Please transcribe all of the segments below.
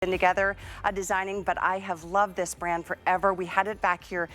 been together designing, but I have loved this brand forever. We had it back here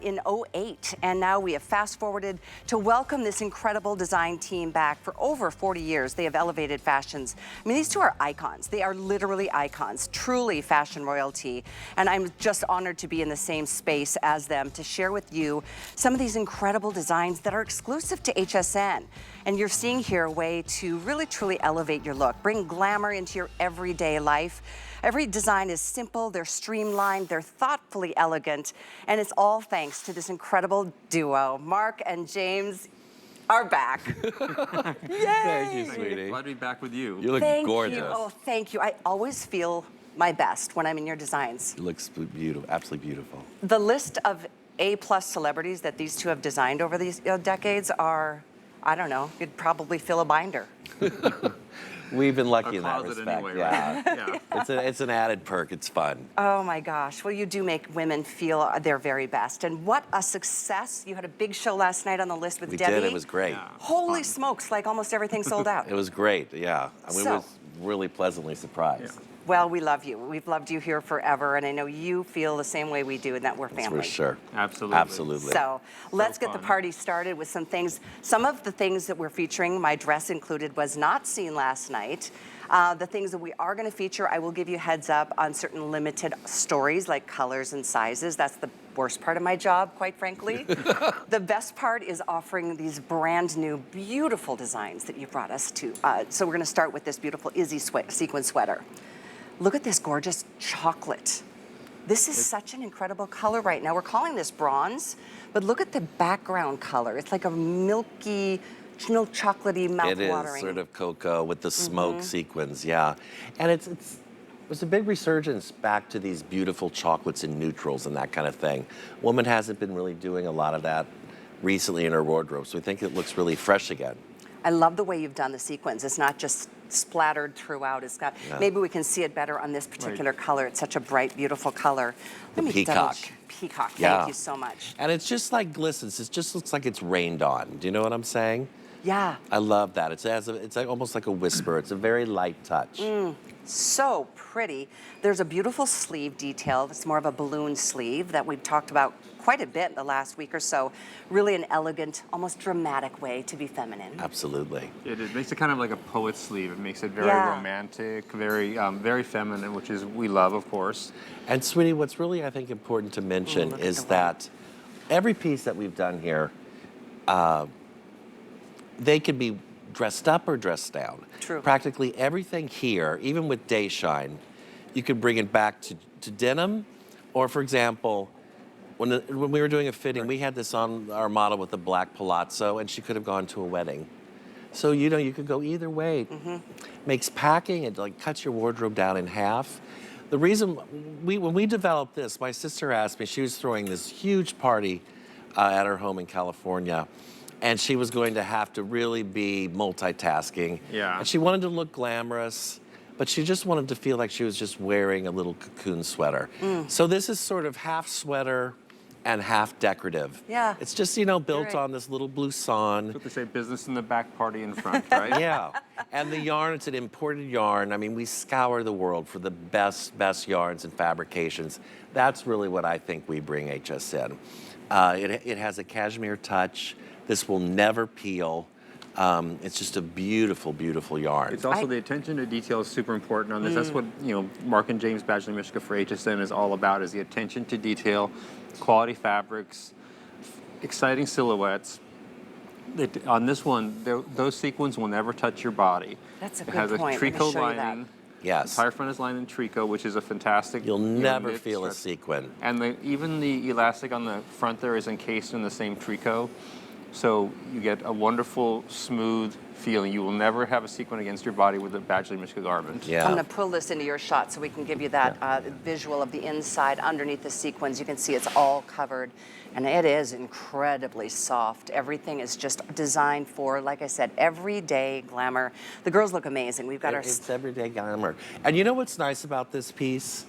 in '08, and now we have fast forwarded to welcome this incredible design team back. For over 40 years, they have elevated fashions. I mean, these two are icons. They are literally icons, truly fashion royalty. And I'm just honored to be in the same space as them to share with you some of these incredible designs that are exclusive to HSN. And you're seeing here a way to really, truly elevate your look, bring glamour into your everyday life. Every design is simple, they're streamlined, they're thoughtfully elegant, and it's all thanks to this incredible duo. Mark and James are back. Yay! Thank you, sweetie. Glad to be back with you. You look gorgeous. You. Oh, thank you. I always feel my best when I'm in your designs. It looks beautiful, absolutely beautiful. The list of A-plus celebrities that these two have designed over these decades are, I don't know, you'd probably fill a binder. We've been lucky in that closet respect. anyway, Yeah. right? Yeah. It's an added perk. It's fun. Oh my gosh. Well, you do make women feel their very best. And what a success. You had a big show last night on the list with We Debbie. did. It was great. Yeah. Holy smokes, like almost everything sold out. It was great. Yeah. I mean, So- we was really pleasantly surprised. Yeah. Well, we love you. We've loved you here forever, and I know you feel the same way we do, and that we're That's family. for sure. Absolutely. Absolutely. So let's get the fun. party started with some things. Some of the things that we're featuring, my dress included, was not seen last night. The things that we are going to feature, I will give you heads up on certain limited stories like colors and sizes. That's the worst part of my job, quite frankly. The best part is offering these brand new, beautiful designs that you brought us to. So we're going to start with this beautiful Izzy sequin sweater. Look at this gorgeous chocolate. This is such an incredible color right now. We're calling this bronze, but look at the background color. It's like a milky, milk chocolatey, mouth-watering. It is sort of cocoa with the smoke sequins, yeah. And it was a big resurgence back to these beautiful chocolates and neutrals and that kind of thing. Woman hasn't been really doing a lot of that recently in her wardrobe, so we think it looks really fresh again. I love the way you've done the sequins. It's not just splattered throughout. It's got, maybe we can see it better on this particular color. It's such a bright, beautiful color. Let me peacock. Peacock, Yeah. thank you so much. And it's just like glistens. It just looks like it's rained on. Do you know what I'm saying? Yeah, I love that. It's like almost like a whisper. It's a very light touch. so pretty. There's a beautiful sleeve detail. It's more of a balloon sleeve that we've talked about quite a bit in the last week or so. Really an elegant, almost dramatic way to be feminine. Absolutely. It makes it kind of like a poet's sleeve. It makes it very Yeah. romantic, very very feminine, which is we love, of course. And sweetie, what's really, I think, important to mention look at is the that every piece that we've done here, they could be dressed up or dressed down. True. Practically everything here, even with day shine, you could bring it back to denim, or for example, when we were doing a fitting, we had this on our model with a black palazzo, and she could have gone to a wedding. So, you know, you could go either way. Makes packing, it like cuts your wardrobe down in half. The reason, when we developed this, my sister asked me, she was throwing this huge party at her home in California, and she was going to have to really be multitasking. Yeah. And she wanted to look glamorous, but she just wanted to feel like she was just wearing a little cocoon sweater. So this is sort of half sweater and half decorative. Yeah. It's just, you know, built right. on this little blouson. What they say, business in the back, party in front, right? Yeah. And the yarn, it's an imported yarn. I mean, we scour the world for the best yarns and fabrications. That's really what I think we bring HSN. It has a cashmere touch. This will never peel. It's just a beautiful, beautiful yarn. It's also the attention to detail is super important on this. That's what, you know, Mark and James Badgley Mischka for HSN is all about, is the attention to detail, quality fabrics, exciting silhouettes. On this one, those sequins will never touch your body. That's a It good has point. a Let me tricot show you that. lining. Yes. The entire front is lined in tricot, which is a fantastic. You'll you know, never knit feel a stretch. sequin. And even the elastic on the front there is encased in the same tricot. So you get a wonderful, smooth feeling. You will never have a sequin against your body with a Badgley Mischka garment. Yeah. I'm going to pull this into your shot so we can give you that visual of the inside underneath the sequins. You can see it's all covered, and it is incredibly soft. Everything is just designed for, like I said, everyday glamour. The girls look amazing. We've got our... It's everyday glamour. And you know what's nice about this piece?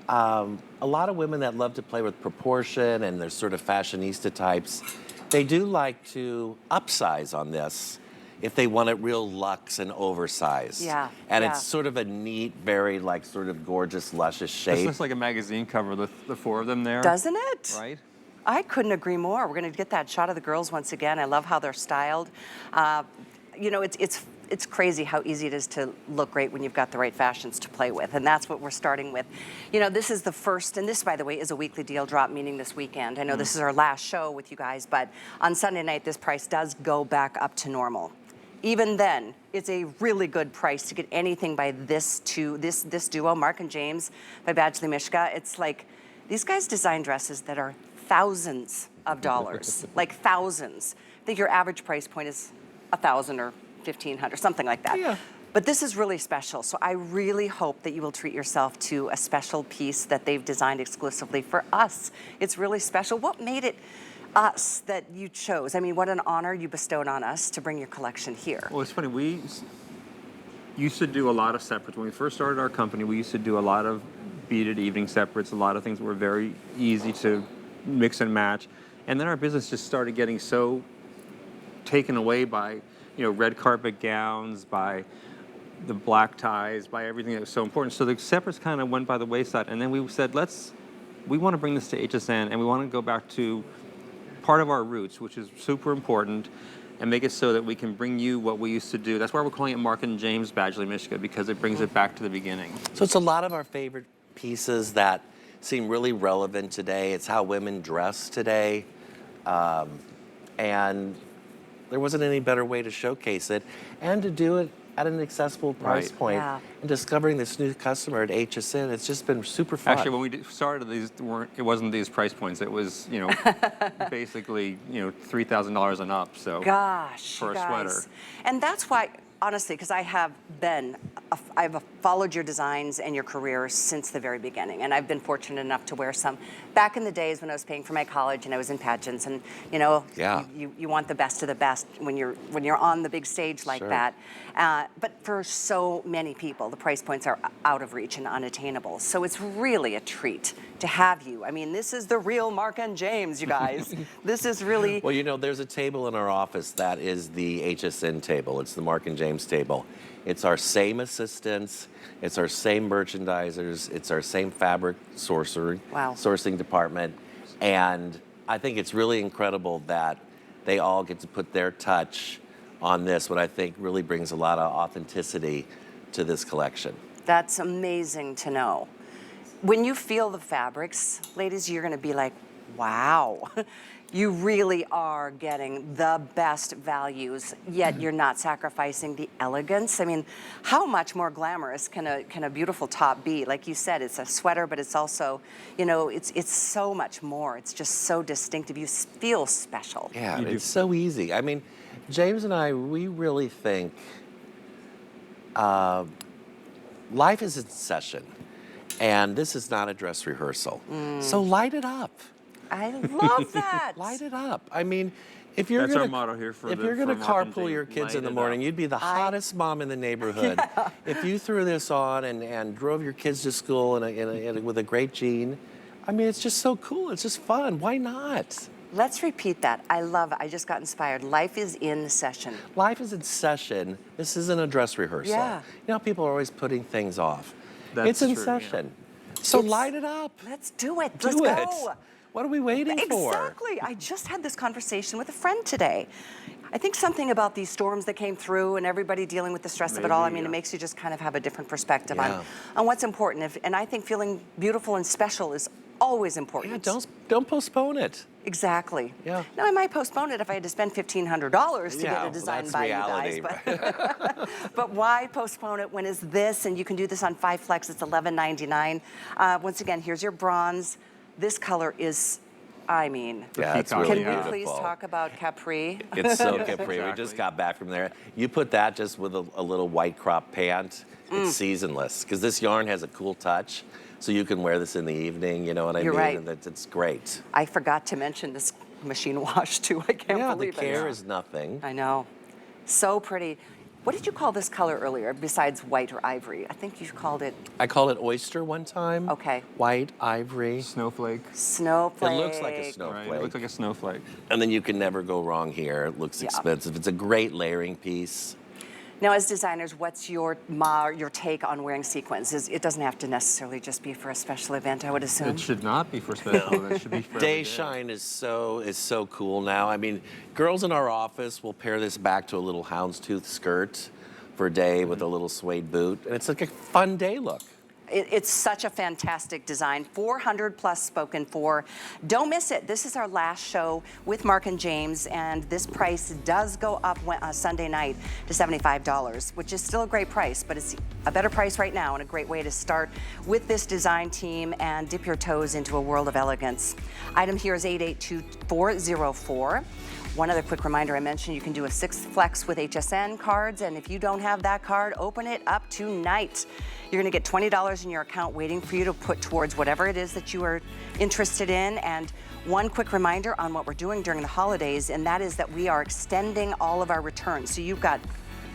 A lot of women that love to play with proportion and they're sort of fashionista types, they do like to upsize on this if they want it real luxe and oversized. Yeah, And yeah. it's sort of a neat, very like sort of gorgeous, luscious This shape. looks like a magazine cover, the four of them there. Doesn't it? Right? I couldn't agree more. We're going to get that shot of the girls once again. I love how they're styled. You know, it's crazy how easy it is to look great when you've got the right fashions to play with, and that's what we're starting with. You know, this is the first, and this, by the way, is a weekly deal drop, meaning this weekend. I know this is our last show with you guys, but on Sunday night, this price does go back up to normal. Even then, it's a really good price to get anything by this duo, Mark and James by Badgley Mischka. It's like, these guys design dresses that are thousands of dollars, like thousands. I think your average price point is $1,000 or $1,500, something like that. Yeah. But this is really special, so I really hope that you will treat yourself to a special piece that they've designed exclusively for us. It's really special. What made it us that you chose? I mean, what an honor you bestowed on us to bring your collection here. Well, it's funny. We used to do a lot of separates. When we first started our company, we used to do a lot of beaded evening separates, a lot of things that were very easy to mix and match. And then our business just started getting so taken away by, you know, red carpet gowns, by the black ties, by everything that was so important. So the separates kind of went by the wayside. And then we said, we want to bring this to HSN, and we want to go back to part of our roots, which is super important, and make it so that we can bring you what we used to do. That's why we're calling it Mark and James Badgley Mischka, because it brings it back to the beginning. So it's a lot of our favorite pieces that seem really relevant today. It's how women dress today. And there wasn't any better way to showcase it and to do it at an accessible price point. Yeah. And discovering this new customer at HSN, it's just been super fun. Actually, when we started, it wasn't these price points. It was, you know, basically, you know, $3,000 and up. So Gosh, for a guys. sweater. And that's why, honestly, because I've followed your designs and your career since the very beginning, and I've been fortunate enough to wear some back in the days when I was paying for my college and I was in pageants, and you know, Yeah. you want the best of the best when you're on the big stage like Sure. that. But for so many people, the price points are out of reach and unattainable. So it's really a treat to have you. I mean, this is the real Mark and James, you guys. This is really. Well, you know, there's a table in our office that is the HSN table. It's the Mark and James table. It's our same assistants. It's our same merchandisers. It's our same fabric sourcing department. And I think it's really incredible that they all get to put their touch on this, what I think really brings a lot of authenticity to this collection. That's amazing to know. When you feel the fabrics, ladies, you're going to be like, wow. You really are getting the best values, yet you're not sacrificing the elegance. I mean, how much more glamorous can a beautiful top be? Like you said, it's a sweater, but it's also, you know, it's so much more. It's just so distinctive. You feel special. Yeah, it's so easy. I mean, James and I, we really think life is in session, and this is not a dress rehearsal. So light it up. I love that. Light it up. I mean, if you're That's gonna, our motto here for if the- you're going to for Mark and carpool James, your kids in light the it morning, up. you'd be the hottest mom in the neighborhood. If you threw this on and drove your kids to school with a great jean, I mean, it's just so cool. It's just fun. Why not? Let's repeat that. I love it. I just got inspired. Life is in session. Life is in session. This isn't a dress rehearsal. Yeah. You know, people are always putting things off. That's it's in true, yeah. session. So light it up. Let's do it. Do Let's it. go. What are we waiting for? Exactly. I just had this conversation with a friend today. I think something about these storms that came through and everybody dealing with the stress of it all, I Maybe, mean, it yeah. makes you just kind of have a different perspective Yeah. on what's important. And I think feeling beautiful and special is always important. Yeah, don't postpone it. Exactly. Yeah. Now, I might postpone it if I had to spend $1,500 to Yeah, get well, a design that's by reality, you guys. But why postpone it when it's this? And you can do this on 5 Flex. It's $11.99. Once again, here's your bronze. This color is, I mean, Yeah, it's peacock. really can we beautiful. please talk about Capri? It's so Yes, capri. We exactly. just got back from there. You put that just with a little white crop pant, it's seasonless. Because this yarn has a cool touch, so you can wear this in the evening, you know what I You're mean? right. And it's great. I forgot to mention this machine wash too. I can't Yeah, the believe it. care is nothing. I know. So pretty. What did you call this color earlier besides white or ivory? I think you called it I called it oyster one time. Okay. White, ivory. Snowflake. snowflake. It looks like a snowflake. Right, it looks like a snowflake. And then you can never go wrong here. It looks Yeah. expensive. It's a great layering piece. Now, as designers, what's your take on wearing sequins? It doesn't have to necessarily just be for a special event, I would assume. It should not be for special events. It should be for every Day shine is so cool now. I mean, girls in our office will pair this back to a little houndstooth skirt for a day with a little suede boot, and it's like a fun day look. It's such a fantastic design. 400 plus spoken for. Don't miss it. This is our last show with Mark and James, and this price does go up Sunday night to $75, which is still a great price, but it's a better price right now and a great way to start with this design team and dip your toes into a world of elegance. Item here is 882404. One other quick reminder, I mentioned you can do a 6 flex with HSN cards, and if you don't have that card, open it up tonight. You're gonna get $20 in your account waiting for you to put towards whatever it is that you are interested in. And one quick reminder on what we're doing during the holidays, and that is that we are extending all of our returns. So you've got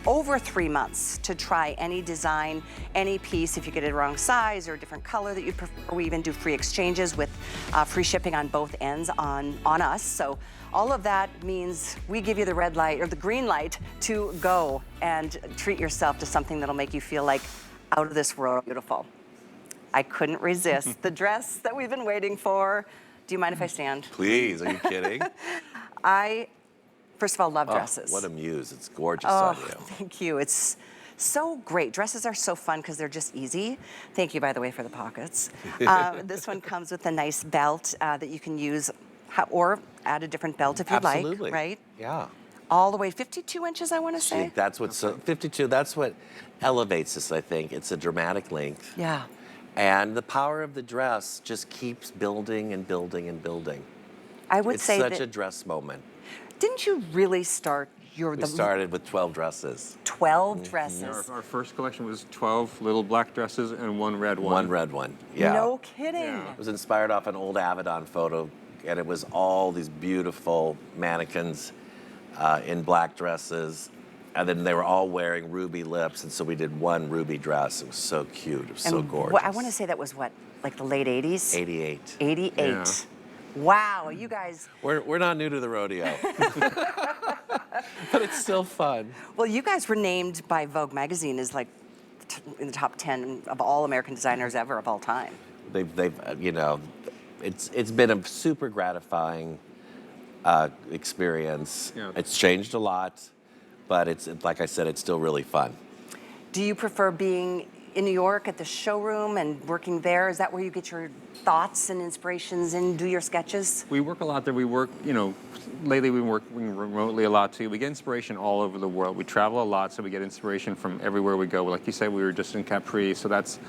over 3 months to try any design, any piece. If you get it wrong size or a different color that you prefer, we even do free exchanges with free shipping on both ends on us. So all of that means we give you the red light or the green light to go and treat yourself to something that'll make you feel like out of this world beautiful. I couldn't resist the dress that we've been waiting for. Do you mind if I stand? Please, are you kidding? I, first of all, love dresses. What a muse. It's gorgeous on you. Thank you. It's so great. Dresses are so fun because they're just easy. Thank you, by the way, for the pockets. This one comes with a nice belt that you can use or add a different belt if you'd Absolutely. like, right? Yeah. All the way 52 inches, I want to say. That's what's 52. That's what elevates this, I think. It's a dramatic length. Yeah. And the power of the dress just keeps building and building and building. I would It's say such that, a dress moment. didn't you really start We started with 12 dresses. 12 Yeah, dresses? our first collection was 12 little black dresses and one red one. One red one. Yeah. No kidding. Yeah. It was inspired off an old Avedon photo, and it was all these beautiful mannequins in black dresses, and then they were all wearing ruby lips, and so we did one ruby dress. It was so cute. It was so gorgeous. I want to say that was what, like the late 80s? 88. 88. Yeah. Wow, you guys. We're not new to the rodeo, but it's still fun. Well, you guys were named by Vogue magazine as like in the top 10 of all American designers ever of all time. They've you know, it's been a super gratifying experience. Yeah. It's changed a lot, but it's like I said, it's still really fun. Do you prefer being in New York at the showroom and working there? Is that where you get your thoughts and inspirations and do your sketches? We work a lot there. We work, lately we've been working remotely a lot too. We get inspiration all over the world. We travel a lot, so we get inspiration from everywhere we go. Like you said, we were just in Capri, so that's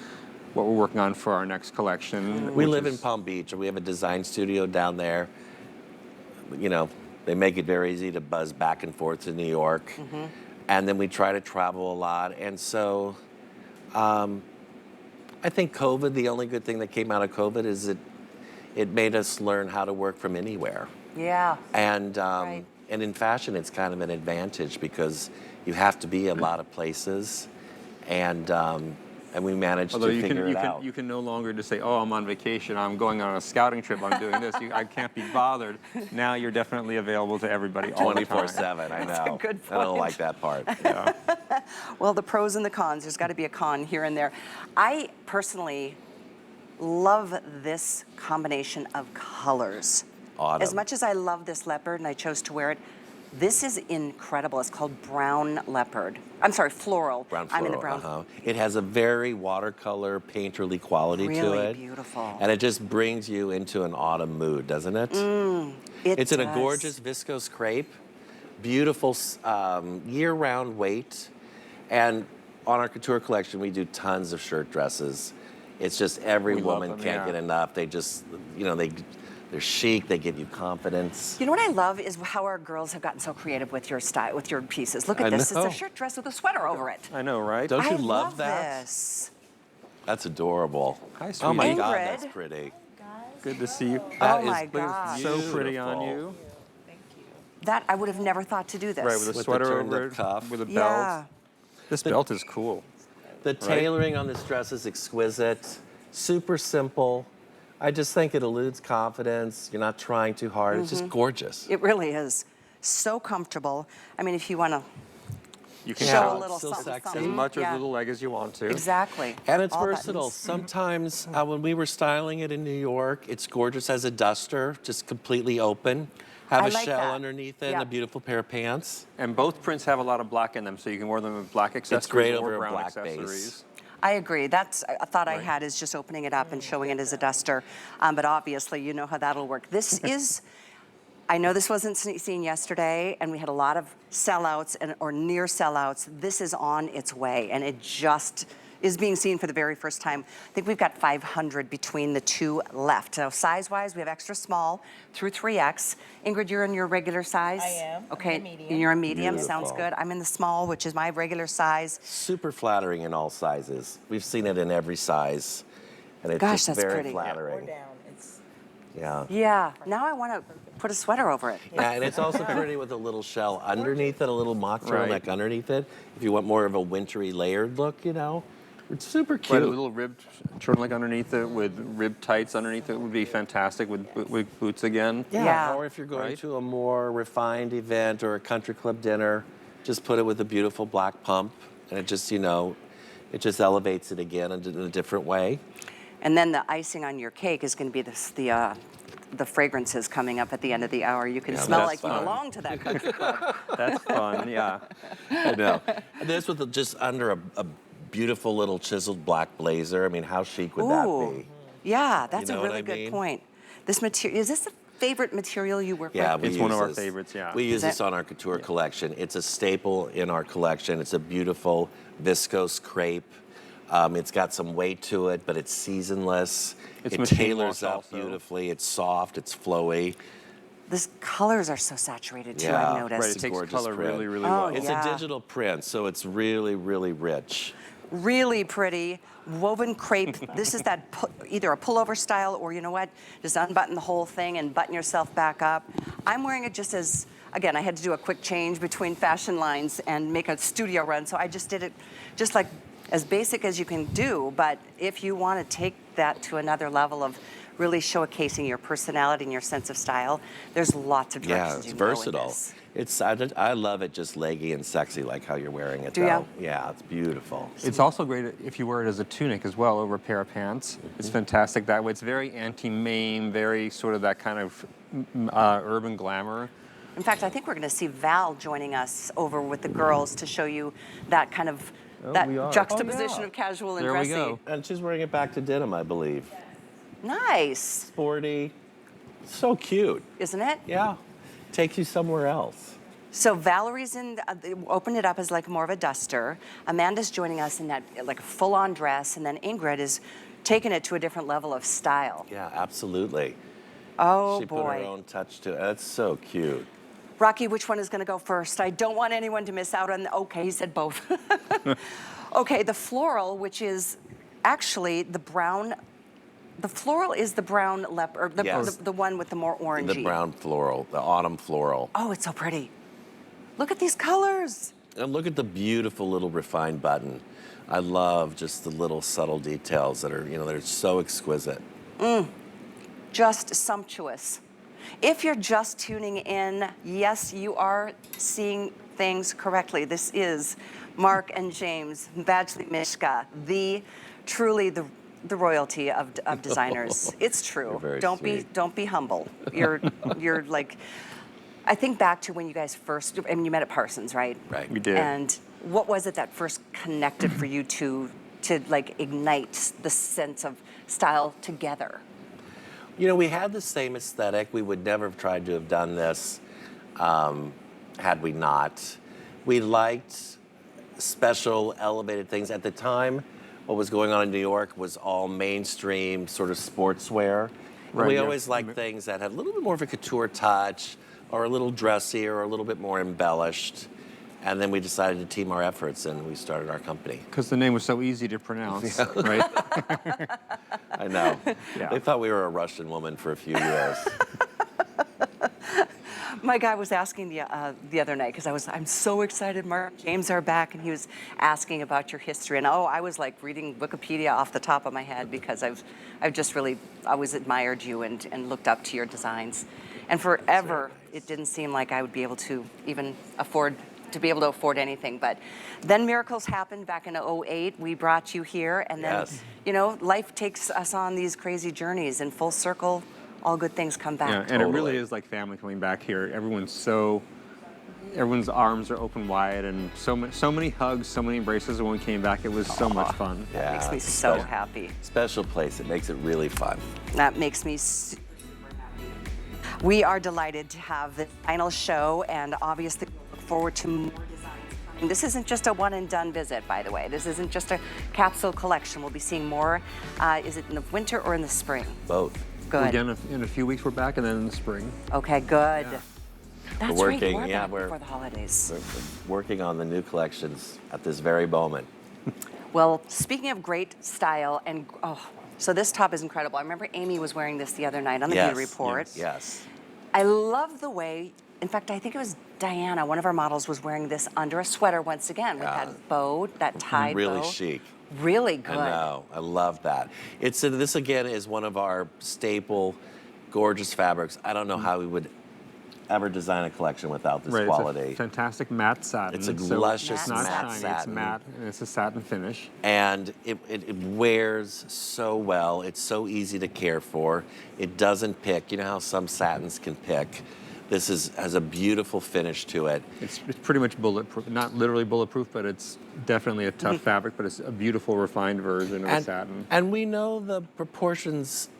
what we're working on for our next collection. We live in Palm Beach, and we have a design studio down there. You know, they make it very easy to buzz back and forth to New York. Mm-hmm. And then we try to travel a lot. And so I think COVID, the only good thing that came out of COVID is it made us learn how to work from anywhere. Yeah. And Right. and in fashion, it's kind of an advantage because you have to be a lot of places, and we managed Although to figure it out. you can no longer just say, "Oh, I'm on vacation. I'm going on a scouting trip. I'm doing this." I can't be bothered. Now you're definitely available to everybody all the time. 24/7. I know. That's a good I don't point. like that part. Yeah. Well, the pros and the cons. There's got to be a con here and there. I personally love this combination of colors. Autumn. As much as I love this leopard and I chose to wear it, this is incredible. It's called brown leopard. I'm sorry, floral. Brown I'm in the floral, brown. It has a very watercolor, painterly quality to Really it. beautiful. And it just brings you into an autumn mood, doesn't it? It's in a does. gorgeous viscose crepe, beautiful year-round weight. And on our couture collection, we do tons of shirt dresses. It's just every We love woman them, can't yeah. get enough. They just, they're chic. They give you confidence. You know what I love is how our girls have gotten so creative with your style, with your pieces. Look at I this. know. It's a shirt dress with a sweater over it. I know, right? Don't you I love that? this. That's adorable. Hi, Oh my sweetie. God, Ingrid. that's pretty. Good to see you. That Oh is my gosh. So pretty on beautiful. you. That I would have never thought to do this. Right, with a With the sweater turned over up it, cuff. with a belt. Yeah. This belt is cool. The tailoring on this dress is exquisite, super simple. I just think it eludes confidence. You're not trying too hard. It's just gorgeous. It really is. So comfortable. I mean, if you want to You can show have a little still something, sexy. as something. much or Yeah. little leg as you want to. Exactly. And it's All versatile. buttons. Sometimes when we were styling it in New York, it's gorgeous as a duster, just completely open. Have I a like shell that. underneath it Yeah. and a beautiful pair of pants. And both prints have a lot of black in them, so you can wear them with black accessories great or over a brown black accessories. base. I agree. That's a thought I Right. had, is just opening it up and showing it as a duster. But obviously, you know how that'll work. This is, I know this wasn't seen yesterday, and we had a lot of sellouts or near sellouts. This is on its way, and it just is being seen for the very first time. I think we've got 500 between the two left. So size-wise, we have extra small through 3X. Ingrid, you're in your regular size? I am. I'm Okay, in the medium. you're a medium. Beautiful. Sounds good. I'm in the small, which is my regular size. Super flattering in all sizes. We've seen it in every size. And it's Gosh, just that's very pretty. Or flattering. down. It's Yeah. Yeah, now I want to put a sweater over it. Yeah, and it's also pretty with a little shell underneath it, a little mock turtleneck Right. underneath it. If you want more of a wintry layered look, you know, it's super Right, cute. a little ribbed turtleneck underneath it with ribbed tights underneath it would be fantastic with boots again. Yeah. Or if you're going Right. to a more refined event or a country club dinner, just put it with a beautiful black pump, and it just, you know, it just elevates it again in a different way. And then the icing on your cake is going to be the fragrances coming up at the end of the hour. You can Yeah, smell that's like you fun. belong to that country club. That's fun, yeah. I know. And this with just under a beautiful little chiseled black blazer. I mean, how chic would that Ooh, be? yeah, that's know a what really I good mean? point. This material, is this the favorite material you work Yeah, with? we It's use one of our this. favorites, yeah. We use Is it? this on our couture collection. It's a staple in our collection. It's a beautiful viscose crepe. It's got some weight to it, but it's seasonless. It's it machine tailors wash up also. beautifully. It's soft. It's flowy. These colors are so saturated too, Yeah, I've noticed. Right, It's it a takes gorgeous color print. really, really Oh, well. It's yeah. a digital print, so it's really, really rich. Really pretty, woven crepe. This is that either a pullover style, or you know what, just unbutton the whole thing and button yourself back up. I'm wearing it just as, again, I had to do a quick change between fashion lines and make a studio run, so I just did it just like as basic as you can do. But if you want to take that to another level of really showcasing your personality and your sense of style, there's lots of Yeah, directions it's you can go with versatile. this. I love it just leggy and sexy like how you're wearing it. Do ya? though. Yeah, it's beautiful. It's also great if you wear it as a tunic as well over a pair of pants. It's fantastic that way. It's very anti-mame, very sort of that kind of urban glamour. In fact, I think we're going to see Val joining us over with the girls to show you that kind of that we are. juxtaposition Oh, yeah. of casual and There we dressy. go. And she's wearing it back to denim, I believe. Nice, Sporty. So cute. isn't it? Yeah. Takes you somewhere else. So Valerie's in, opened it up as like more of a duster. Amanda's joining us in that like full-on dress, and then Ingrid is taking it to a different level of style. Yeah, absolutely. Oh She put her boy. own touch to it. That's so cute. Rocky, which one is going to go first? I don't want anyone to miss out on okay, he said both. Okay, the floral, which is actually the brown, the floral is the brown leopard, Yes. the one with the more orangey. The brown floral, the autumn floral. Oh, it's so pretty. Look at these colors. And look at the beautiful little refined button. I love just the little subtle details that are, you know, they're so exquisite. Just sumptuous. If you're just tuning in, yes, you are seeing things correctly. This is Mark and James, Badgley Mischka, truly the royalty of designers. It's true. You're very Don't sweet. be humble. You're like, I think back to when you guys first, I mean, you met at Parsons, right? Right. We did. And what was it that first connected for you to like ignite the sense of style together? You know, we had the same aesthetic. We would never have tried to have done this had we not. We liked special, elevated things. At the time, what was going on in New York was all mainstream sort of sportswear. And Right, we yeah. always liked things that had a little bit more of a couture touch, or a little dressier, or a little bit more embellished. And then we decided to team our efforts, and we started our company. Because the name was so easy to pronounce, right? I know. Yeah. They thought we were a Russian woman for a few years. My guy was asking the other night because I'm so excited. Mark and James are back, and he was asking about your history. And I was like reading Wikipedia off the top of my head because I've just really always admired you and looked up to your designs. And forever, it didn't seem like I would be able to even afford anything. But then miracles happened back in '08. We brought you here, and then life takes us on these crazy journeys, and full circle, all good things come back. Yeah, and it really is like family coming back here. Everyone's arms are open wide, and so many hugs, so many embraces when we came back. It was so much fun. That makes me so happy. Special place. It makes it really fun. That makes me super happy. We are delighted to have the final show, and obviously look forward to more designs coming. This isn't just a one and done visit, by the way. This isn't just a capsule collection. We'll be seeing more. Is it in the winter or in the spring? Both. Good. Again, in a few weeks we're back, and then in the spring. Okay, good. Yeah. That's We're right. working, We're yeah, back we're- before the holidays. We're working on the new collections at this very moment. Well, speaking of great style, and so this top is incredible. I remember Amy was wearing this the other night on the Beauty Report. Yes. I love the way, in fact, I think it was Diana, one of our models, was wearing this under a sweater once again with that bow, that tied bow. Really chic. Really good. I know. I love that. This again is one of our staple, gorgeous fabrics. I don't know how we would ever design a collection without this quality. It's a fantastic matte satin. It's a luscious it's not matte shiny, satin. It's matte, and it's a satin finish. And it wears so well. It's so easy to care for. It doesn't pick. You know how some satins can pick. This has a beautiful finish to it. It's pretty much bulletproof. Not literally bulletproof, but it's definitely a tough fabric, but it's a beautiful, refined version of a satin. And we know the proportions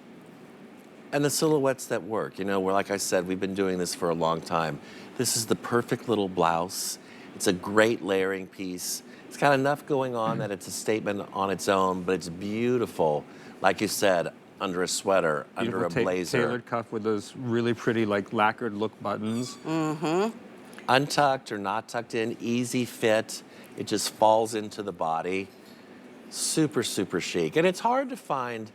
and the silhouettes that work. You know, like I said, we've been doing this for a long time. This is the perfect little blouse. It's a great layering piece. It's got enough going on that it's a statement on its own, but it's beautiful. Like you said, under a sweater, under a blazer. Tailored cuff with those really pretty, like, lacquered look buttons. Untucked or not tucked in, easy fit. It just falls into the body. Super, super chic. And it's hard to find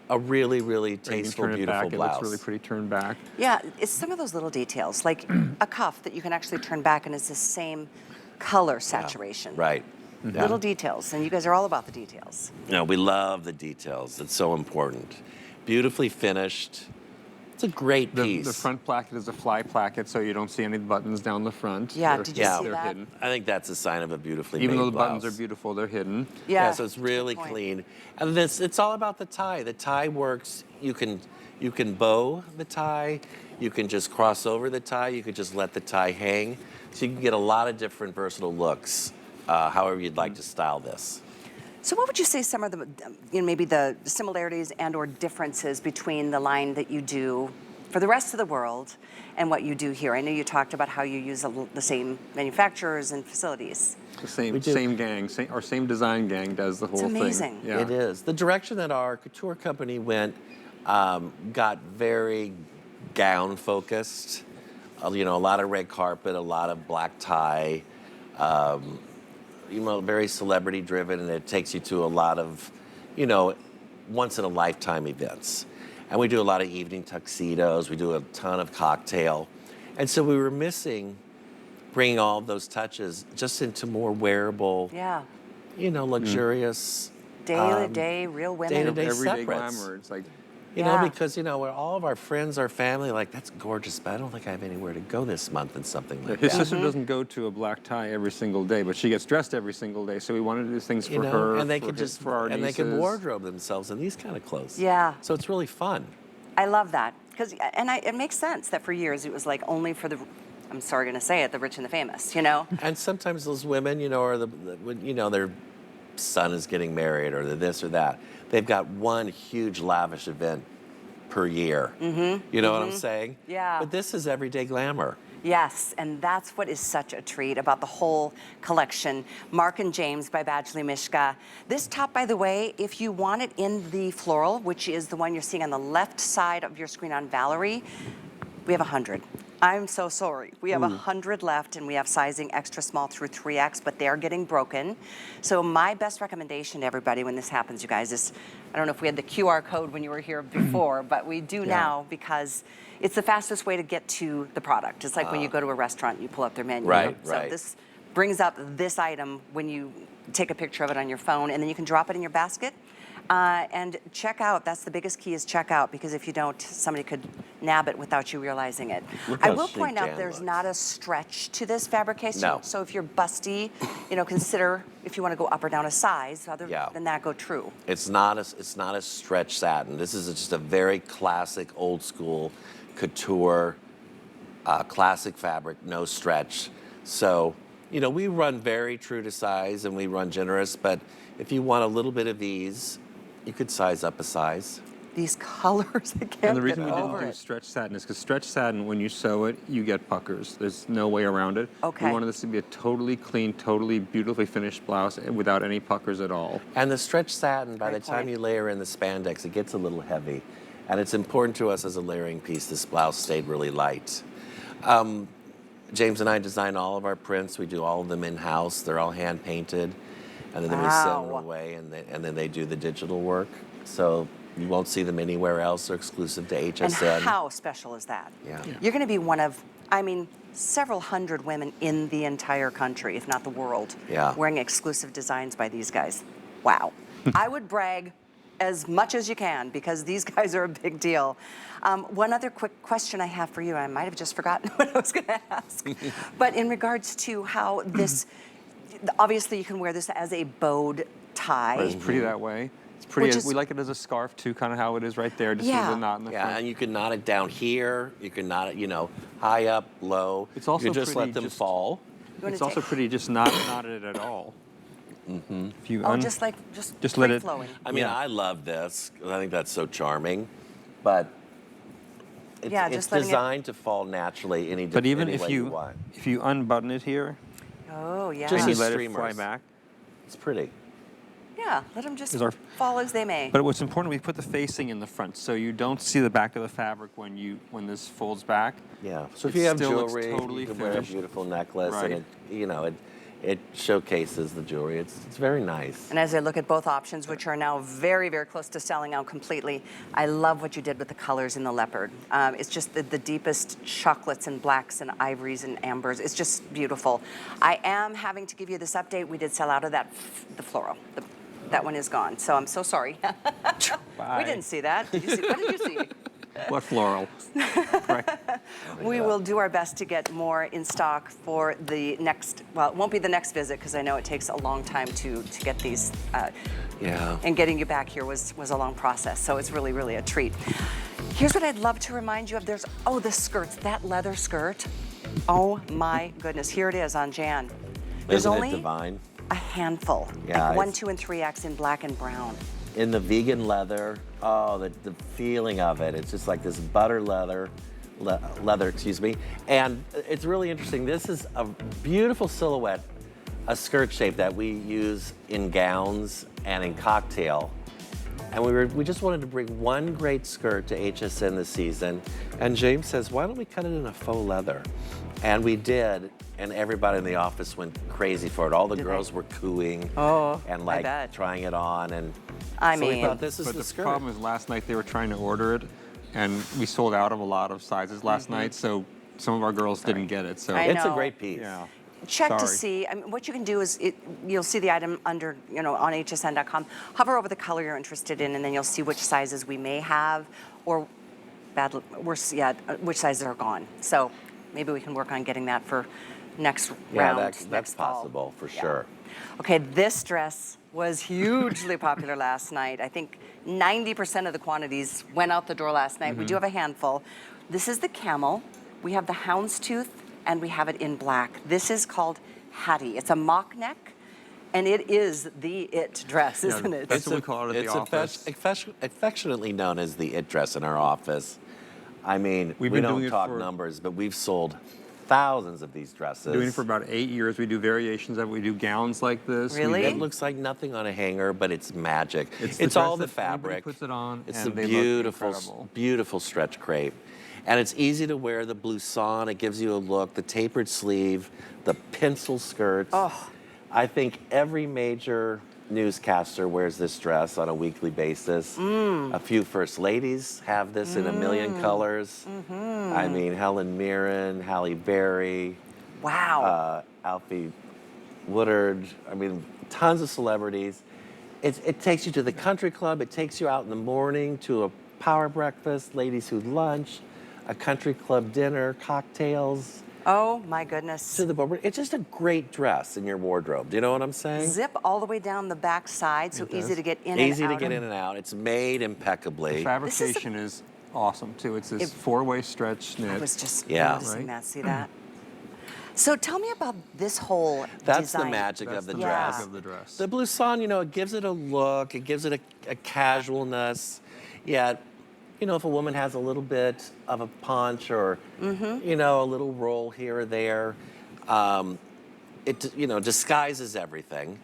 a really, really tasteful, beautiful blouse. It looks really pretty turned back. Yeah, it's some of those little details, like a cuff that you can actually turn back and it's the same color saturation. Right. Little details, and you guys are all about the details. You know, we love the details. It's so important. Beautifully finished. It's a great piece. The front placket is a fly placket, so you don't see any buttons down the front. Yeah, did you see they're that? hidden. I think that's a sign of a beautifully Even made though the blouse. buttons are beautiful, they're hidden. Yeah, So it's that's a really good point. clean. And it's all about the tie. The tie works. You can bow the tie. You can just cross over the tie. You could just let the tie hang. So you can get a lot of different versatile looks, however you'd like to style this. So what would you say some of the, maybe the similarities and or differences between the line that you do for the rest of the world and what you do here? I know you talked about how you use the same manufacturers and facilities. The same gang, our same design gang does the whole thing. amazing. Yeah. It is. The direction that our couture company went got very gown focused. A lot of red carpet, a lot of black tie. Very celebrity driven, and it takes you to a lot of, once in a lifetime events. And we do a lot of evening tuxedos. We do a ton of cocktail. And so we were missing bringing all of those touches just into more wearable, luxurious. Day to day, real women. Day-to-day Everyday separates. glamour. It's like, Because, we're all of our friends, our family, like, that's gorgeous, but I don't think I have anywhere to go this month and something like his that. sister doesn't go to a black tie every single day, but she gets dressed every single day. So we wanted to do things for her, and they for could for our and nieces. they can wardrobe themselves in these kind of clothes. Yeah. So it's really fun. I love that. It makes sense that for years it was like only for I'm sorry going to say it, the rich and the famous, And sometimes those women, or their son is getting married or this or that. They've got one huge lavish event per year. You know what I'm saying? Yeah. But this is everyday glamour. Yes, and that's what is such a treat about the whole collection. Mark and James by Badgley Mischka. This top, by the way, if you want it in the floral, which is the one you're seeing on the left side of your screen on Valerie, we have 100. I'm so sorry. We have 100 left, and we have sizing extra small through 3X, but they're getting broken. So my best recommendation to everybody when this happens, you guys, is, I don't know if we had the QR code when you were here before, but we do now, because it's the fastest way to get to the product. It's like when you go to a restaurant, you pull up their menu. Right, So right. this brings up this item when you take a picture of it on your phone, and then you can drop it in your basket. And check out, that's the biggest key, is check out, because if you don't, somebody could nab it without you realizing it. Look I how will chic point out Jan there's looks. not a stretch to this fabrication. No. So if you're busty, consider if you want to go up or down a size. Other Yeah. than that, go true. It's not a stretch satin. This is just a very classic, old school couture, classic fabric, no stretch. So, we run very true to size and we run generous, but if you want a little bit of ease, you could size up a size. These colors, I can't And the get reason we didn't over do it. stretch satin is because stretch satin, when you sew it, you get puckers. There's no way around it. Okay. We wanted this to be a totally clean, totally beautifully finished blouse without any puckers at all. And the stretch satin, by Great the time point. you layer in the spandex, it gets a little heavy. And it's important to us as a layering piece, this blouse stayed really light. James and I design all of our prints. We do all of them in-house. They're all hand-painted. And then we send them Wow. away, and then they do the digital work. So you won't see them anywhere else. They're exclusive to HSN. And how special is that? Yeah. You're going to be one of, several hundred women in the entire country, if not the world, wearing exclusive designs by these guys. Wow. I would brag as much as you can, because these guys are a big deal. One other quick question I have for you, I might have just forgotten what I was going to ask, but in regards to how this, obviously you can wear this as a bowed tie. But it's pretty that way. It's pretty. Which is- We like it as a scarf too, kind of how it is right there, just with Yeah. the knot in the Yeah, front. and you can knot it down here. You can knot it, high up, low. It's also you just pretty let them just- fall. You wanna It's also take- pretty just not knotted at all. If you just let it- free-flowing. I mean, Yeah. I love this. I think that's so charming, but it's, Yeah, it's just letting it- designed to fall naturally But even any if way you want. if you unbutton it here Oh, yeah. Just and you as let it fly streamers. back. It's pretty. Yeah, let them just Is our- fall as they may. But what's important, we put the facing in the front, so you don't see the back of the fabric when this folds back. Yeah. So if It you have still looks jewelry, totally you can wear a finished. beautiful necklace, Right. and it showcases the jewelry. It's very nice. And as I look at both options, which are now very, very close to selling out completely, I love what you did with the colors in the leopard. It's just the deepest chocolates and blacks and ivories and ambers. It's just beautiful. I am having to give you this update. We did sell out of the floral. That one is gone, so I'm so sorry. We Bye. didn't see that. Did you see? What did you see? What floral? Right. We will do our best to get more in stock for the next, well, it won't be the next visit, because I know it takes a long time to get these. Yeah. And getting you back here was a long process, so it's really, really a treat. Here's what I'd love to remind you of. There's, the skirts, that leather skirt. Oh my goodness, here it is on Jan. There's Isn't only it divine? a handful, Yeah, like 1, it's- 2, and 3X in black and brown. In the vegan leather, the feeling of it. It's just like this butter leather, excuse me. And it's really interesting. This is a beautiful silhouette, a skirt shape that we use in gowns and in cocktail. And we just wanted to bring one great skirt to HSN this season. And James says, why don't we cut it in a faux leather? And we did, and everybody in the office went crazy for it. All the Did girls they? were cooing and I bet. trying it on. And I so mean, we thought this is But the the skirt. problem is last night they were trying to order it, and we sold out of a lot of sizes last night, so some of our girls didn't get it. So I It's a know. great piece. yeah. Check to Sorry. see. What you can do is you'll see the item under, on hsn.com. Hover over the color you're interested in, and then you'll see which sizes we may have, or which sizes are gone. So maybe we can work on getting that for next Yeah, round. that's next fall. possible for Yeah. sure. Okay, this dress was hugely popular last night. I think 90% of the quantities went out the door last night. We do have a handful. This is the camel. We have the houndstooth, and we have it in black. This is called Hattie. It's a mock neck, and it is the it dress, Yeah, isn't it? that's what we call it at the office. Affectionately known as the it dress in our office. I mean, We've we been don't doing it talk for- numbers, but we've sold thousands of these dresses. Doing it for about 8 years. We do variations of it. We do gowns like this. Really? It looks like nothing on a hanger, but it's magic. It's all the the dress that anybody fabric. puts it on, It's and a they look beautiful, incredible. beautiful stretch crepe. And it's easy to wear. The blouson, it gives you a look. The tapered sleeve, the pencil skirts. Oh. I think every major newscaster wears this dress on a weekly basis. A few first ladies have this in a million colors. I mean, Helen Mirren, Halle Berry, Wow. Alfie Woodard. I mean, tons of celebrities. It takes you to the country club. It takes you out in the morning to a power breakfast, ladies who lunch, a country club dinner, cocktails. Oh my goodness. To the board. It's just a great dress in your wardrobe. Do you know what I'm saying? Zip all the way down the back side, so It easy does. to get in and Easy out to get of. in and out. It's made impeccably. The fabrication is awesome too. It's this four-way stretch knit. I was just Yeah. noticing Right? that. See that? So tell me about this whole That's design. the magic That's of the the dress. magic of the dress. The blouson, you know, it gives it a look. It gives it a casualness. Yet, you know, if a woman has a little bit of a punch or, you know, a little roll here or there, it, you know, disguises everything.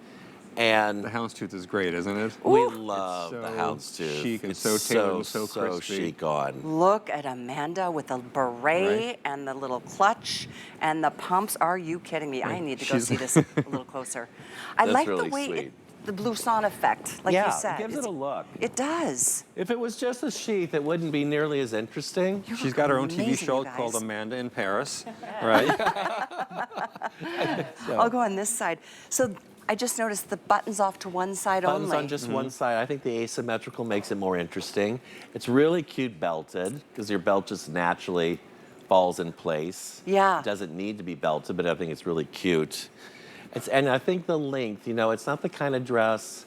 And The houndstooth is great, isn't it? we Ooh. love the so houndstooth. chic and It's so tailored and so so crispy. chic on. Look at Amanda with the beret Right. and the little clutch and the pumps. Are you kidding me? I need to go She's- see this a little closer. I That's like really the way sweet. the blouson effect, like Yeah, you it said. gives it a look. It does. If it was just a sheath, it wouldn't be nearly as interesting. You She's look got her own TV amazing, show you guys. called Amanda in Paris, right? I'll go on this side. So I just noticed the buttons off to one side Buttons only. on just one side. I think the asymmetrical makes it more interesting. It's really cute belted because your belt just naturally falls in place. Yeah. It doesn't need to be belted, but I think it's really cute. And I think the length, you know, it's not the kind of dress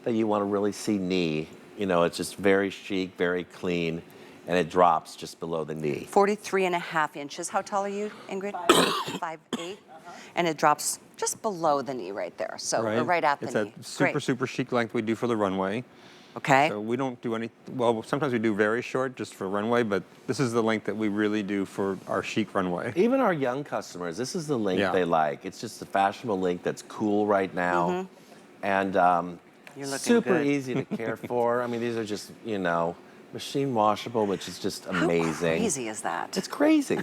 that you want to really see knee. You know, it's just very chic, very clean, and it drops just below the knee. 43.5 inches. How tall are you, Ingrid? 5'8". And it drops just below the knee right there. So or right at the it's knee. a super, Great. super chic length we do for the runway. Okay. So we don't do any, well, sometimes we do very short just for runway, but this is the length that we really do for our chic runway. Even our young customers, this is the length Yeah. they like. It's just a fashionable length that's cool right now. And You're looking super good. easy to care for. I mean, these are just, you know, machine washable, which is just How amazing. crazy is that? It's crazy.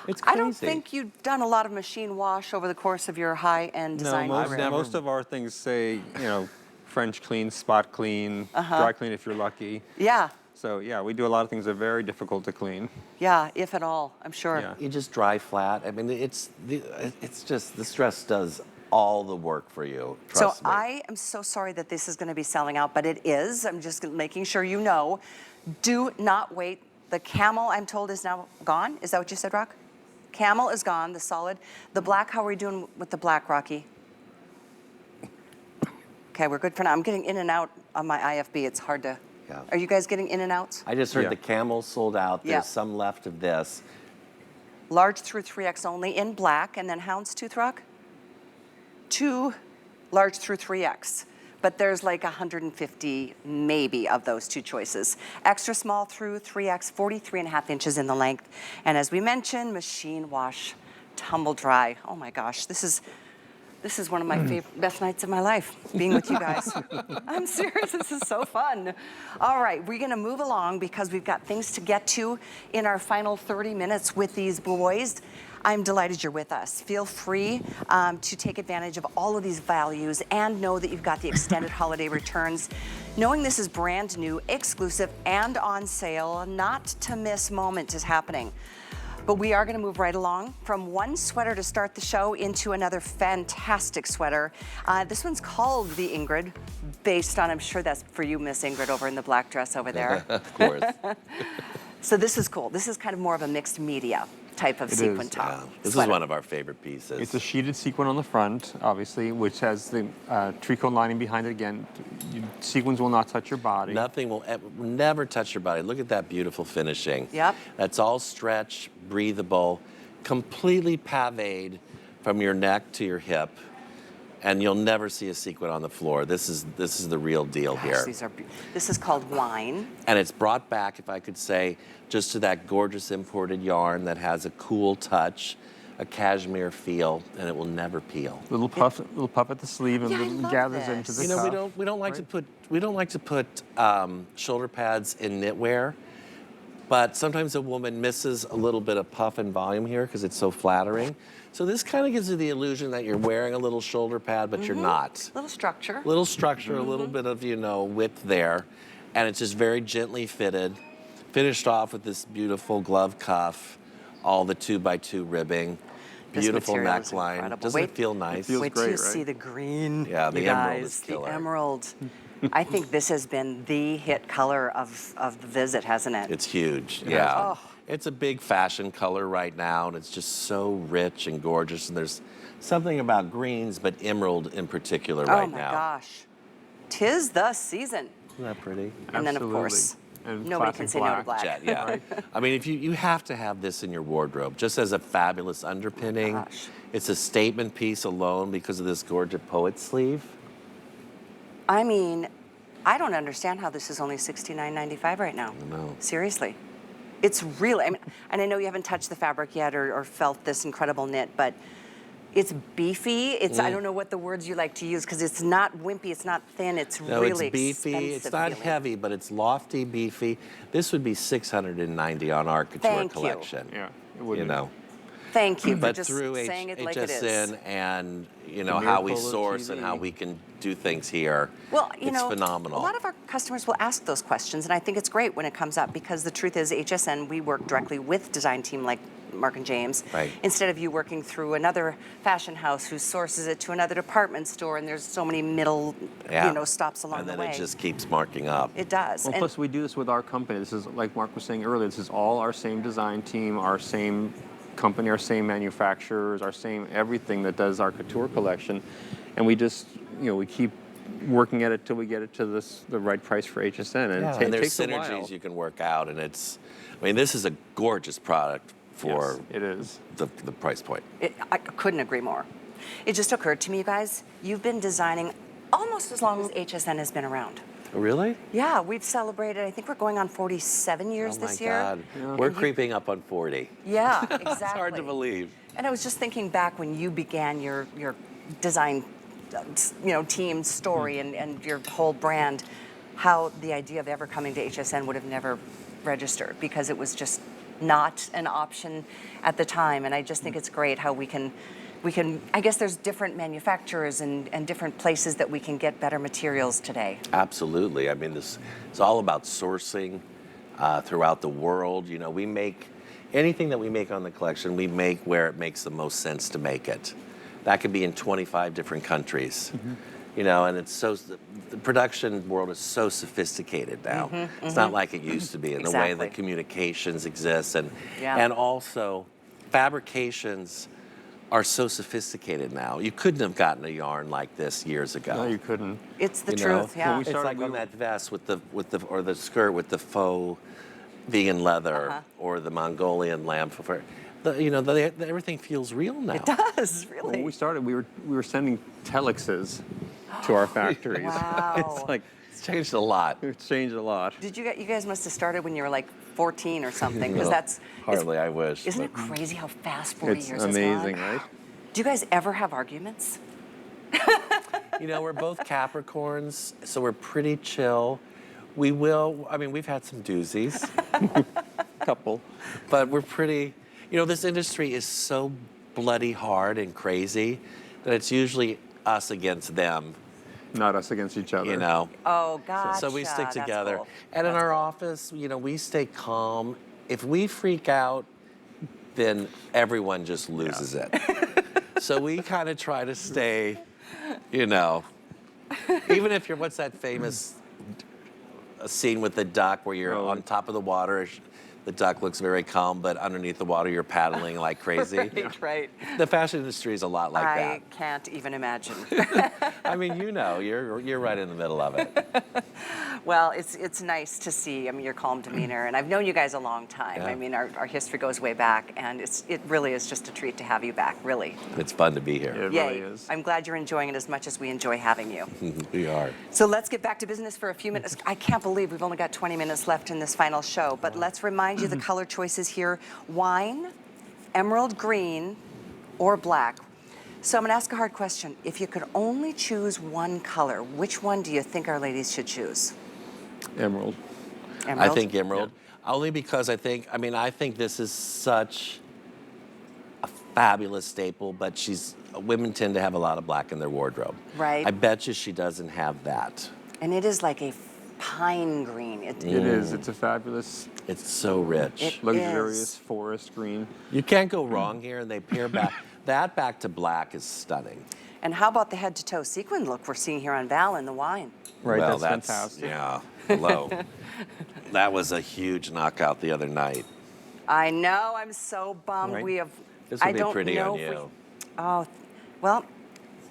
It's crazy. I don't think you've done a lot of machine wash over the course of your high-end design career. Most of our things say, you know, French clean, spot clean, dry clean if you're lucky. Yeah, So yeah, we do a lot of things that are very difficult to clean. yeah, if at all, I'm sure. Yeah. You just dry flat. I mean, it's just, this dress does all the work for you. So Trust me. I am so sorry that this is going to be selling out, but it is. I'm just making sure you know. Do not wait. The camel, I'm told, is now gone. Is that what you said, Rock? Camel is gone, the solid. The black, how are we doing with the black, Rocky? Okay, we're good for now. I'm getting in and out on my IFB. It's hard to. Yeah. Are you guys getting in and outs? I just heard Yeah. the camel sold out. There's Yeah. some left of this. Large through 3X only in black, and then houndstooth, Rock? 2 large through 3X. But there's like 150 maybe of those 2 choices. Extra small through 3X, 43.5 inches in the length. And as we mentioned, machine wash, tumble dry. Oh my gosh, this is one of my best nights of my life, being with you guys. I'm serious, this is so fun. All right, we're gonna move along because we've got things to get to in our final 30 minutes with these boys. I'm delighted you're with us. Feel free to take advantage of all of these values and know that you've got the extended holiday returns. Knowing this is brand new, exclusive, and on sale, a not to miss moment is happening. But we are going to move right along from one sweater to start the show into another fantastic sweater. This one's called the Ingrid, based on, I'm sure that's for you, Miss Ingrid, over in the black dress over there. Of course. So this is cool. This is kind of more of a mixed media type of It sequin is, top. Yeah. This sweater. is one of our favorite pieces. It's a sheeted sequin on the front, obviously, which has the tricot lining behind it again. Sequins will not touch your body. Nothing will never touch your body. Look at that beautiful finishing. Yep. That's all stretch, breathable, completely pavéed from your neck to your hip. And you'll never see a sequin on the floor. This is the real deal here. This is called wine. And it's brought back, if I could say, just to that gorgeous imported yarn that has a cool touch, a cashmere feel, and it will never peel. Little puff at the sleeve, and I love gathers this. into the You know, cuff. we don't like to put shoulder pads in knitwear, but sometimes a woman misses a little bit of puff and volume here because it's so flattering. So this kind of gives you the illusion that you're wearing a little shoulder pad, but you're not. Little structure. Little structure, a little bit of, width there, and it's just very gently fitted, finished off with this beautiful glove cuff, all the 2x2 ribbing, This beautiful material is neckline. incredible. Doesn't Wait. it feel nice? feels Wait till you great, right? see the green. Yeah, the you emerald guys, is killer. The emerald. I think this has been the hit color of the visit, hasn't it? It's huge, yeah. Oh. It's a big fashion color right now, and it's just so rich and gorgeous. And there's something about greens, but emerald in particular right now. Oh my gosh. 'Tis the season. Isn't that pretty? And then, of Absolutely. course, And nobody classic can say no to black. Jet, yeah. I mean, if you have to have this in your wardrobe, just as a fabulous underpinning. gosh. It's a statement piece alone because of this gorgeous poet sleeve. I mean, I don't understand how this is only $69.95 right now. know. Seriously. It's really, and I know you haven't touched the fabric yet or felt this incredible knit, but it's beefy. It's, I don't know what the words you like to use because it's not wimpy, it's not thin, it's No, really it's beefy. It's not feeling. heavy, but it's lofty, beefy. This would be $690 on our couture Thank you. collection. Yeah, it would You be. know. Thank you for But just through saying it like it is. HSN and The how we miracle of source and TV. how we can do things here, Well, it's phenomenal. a lot of our customers will ask those questions, and I think it's great when it comes up because the truth is, HSN, we work directly with design team like Mark and James, Right. instead of you working through another fashion house who sources it to another department store, and there's so many middle, stops along and the then way. it just keeps marking up. It does. Well, And plus we do this with our company. This is, like Mark was saying earlier, this is all our same design team, our same company, our same manufacturers, our same everything that does our couture collection. And we just, we keep working at it till we get it to the right price for HSN. And Yeah, it and there's takes a synergies while. you can work out, and this is a gorgeous product for Yes, it is. the price point. I couldn't agree more. It just occurred to me, you guys, you've been designing almost as long as HSN has been around. Really? Yeah, we've celebrated, I think we're going on 47 years Oh my this year. God. We're creeping up on 40. Yeah, exactly. It's hard to believe. And I was just thinking back when you began your design, team story and your whole brand, how the idea of ever coming to HSN would have never registered because it was just not an option at the time. And I just think it's great how we can, I guess there's different manufacturers and different places that we can get better materials today. Absolutely. I mean, it's all about sourcing throughout the world. We make anything that we make on the collection, we make where it makes the most sense to make it. That could be in 25 different countries. And it's the production world is so sophisticated now. It's not like it used to be in the way Exactly. that communications exist, and Yeah. also fabrications are so sophisticated now. You couldn't have gotten a yarn like this years ago. No, you couldn't. It's the You truth, know? yeah. Well, we It's started- like we on were- that vest with the skirt with the faux vegan leather Uh-huh. or the Mongolian lamb fur. Everything feels real now. It does, really. When we started, we were sending telexes to our factories. Wow. It's like, It's changed a lot. it's changed a lot. Did you guys must have started when you were like 14 or something, because No, that's hardly. I wish. Isn't but- it crazy how fast 40 It's years amazing, has gone? right? Do you guys ever have arguments? We're both Capricorns, so we're pretty chill. We've had some doozies, Couple. but we're pretty, this industry is so bloody hard and crazy that it's usually us against them, Not us against each other. Oh, gotcha. So we stick That's together. cool. And in That's our cool. office, we stay calm. If we freak out, then everyone just loses it. So we kind of try to stay, even if what's that famous scene with the duck where you're Oh. on top of the water, the duck looks very calm, but underneath the water, you're paddling like crazy. Right. The fashion industry is a lot like I can't even imagine. that. I mean, you know, you're right in the middle of it. Well, it's nice to see, I mean, your calm demeanor, and I've known you guys a long time. Yeah. I mean, our history goes way back, and it really is just a treat to have you back, really. It's fun to be here. It Yay. really is. I'm glad you're enjoying it as much as we enjoy having you. We are. So let's get back to business for a few minutes. I can't believe we've only got 20 minutes left in this final show, but let's remind you the color choices here: wine, emerald green, or black. So I'm going to ask a hard question. If you could only choose one color, which one do you think our ladies should choose? Emerald. Emerald? I think emerald. Only because I think this is such a fabulous staple, but women tend to have a lot of black in their wardrobe. Right. I bet you she doesn't have that. And it is like a pine green. It is. It's a fabulous, It's so rich. It luxurious is. forest green. You can't go wrong here, and they pair back. That back to black is stunning. And how about the head-to-toe sequin look we're seeing here on Val in the wine? Right, Well, that's fantastic. Yeah, hello. That was a huge knockout the other night. I know. I'm so bummed. Right. We have. This I would be don't pretty know on if we- you. Oh, well,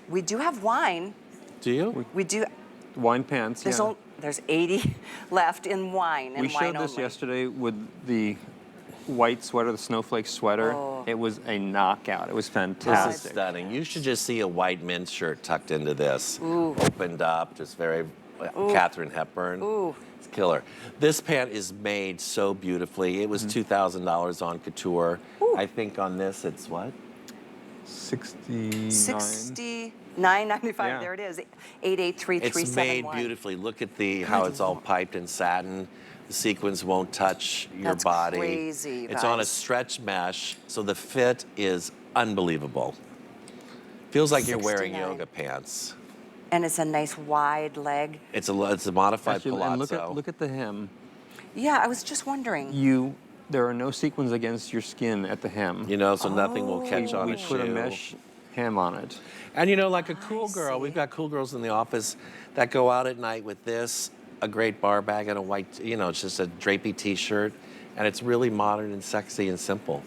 we do have wine. Do you? We do. Wine pants, There's yeah. there's 80 left in wine. And We wine showed this only. yesterday with the white sweater, the snowflake sweater. Oh. It was a knockout. It was This is fantastic. stunning. You should just see a white men's shirt tucked into this. Opened up, just very Katharine Hepburn. Ooh. It's killer. This pant is made so beautifully. It was $2,000 on couture. I think on this it's what? 69. $69.95. Yeah. There it is. It's 883371. made beautifully. Look at how it's all piped in satin. The sequins won't touch your That's body. crazy, It's on a guys. stretch mesh, so the fit is unbelievable. Feels like you're wearing 69. yoga pants. And it's a nice wide leg. It's a modified Actually, palazzo. and look at the hem. Yeah, I was just wondering. There are no sequins against your skin at the hem. You know, so nothing will catch on we a put a shoe. mesh hem on it. And you know, like a cool girl, see. we've got cool girls in the office that go out at night with this, a great bar bag and a white, it's just a drapey t-shirt, and it's really modern and sexy and simple.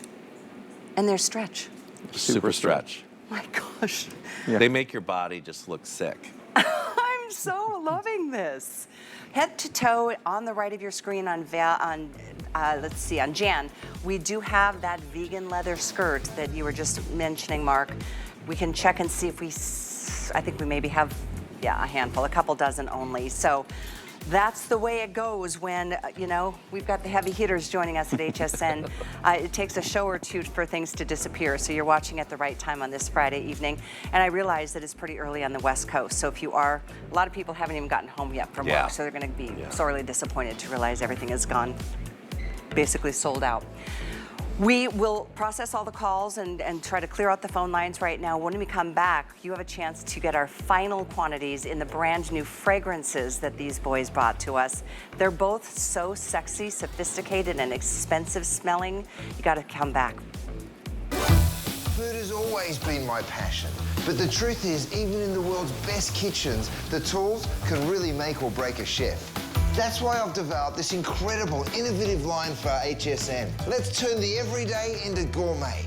And there's stretch. Super stretch. My gosh. Yeah. They make your body just look sick. I'm so loving this. Head to toe on the right of your screen on on Jan, we do have that vegan leather skirt that you were just mentioning, Mark. We can check and see if I think we maybe have, a handful, a couple dozen only. So that's the way it goes when, we've got the heavy hitters joining us at HSN. It takes a show or two for things to disappear, so you're watching at the right time on this Friday evening. And I realize that it's pretty early on the West Coast, so if you are, a lot of people haven't even gotten home yet from Yeah. work, so they're gonna be sorely disappointed to realize everything is gone, basically sold out. We will process all the calls and try to clear out the phone lines right now. When we come back, you have a chance to get our final quantities in the brand new fragrances that these boys brought to us. They're both so sexy, sophisticated, and expensive smelling. You gotta come back. Food has always been my passion. But the truth is, even in the world's best kitchens, the tools can really make or break a chef. That's why I've developed this incredible, innovative line for HSN. Let's turn the everyday into gourmet.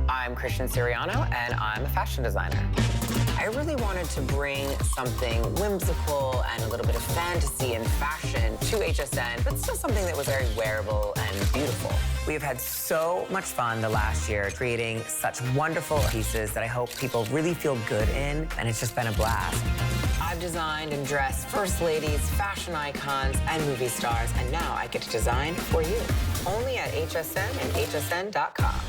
I'm Christian Siriano, and I'm a fashion designer. I really wanted to bring something whimsical and a little bit of fantasy and fashion to HSN, but still something that was very wearable and beautiful. We have had so much fun the last year creating such wonderful pieces that I hope people really feel good in, and it's just been a blast. I've designed and dressed first ladies, fashion icons, and movie stars, and now I get to design for you. Only at HSN and hsn.com.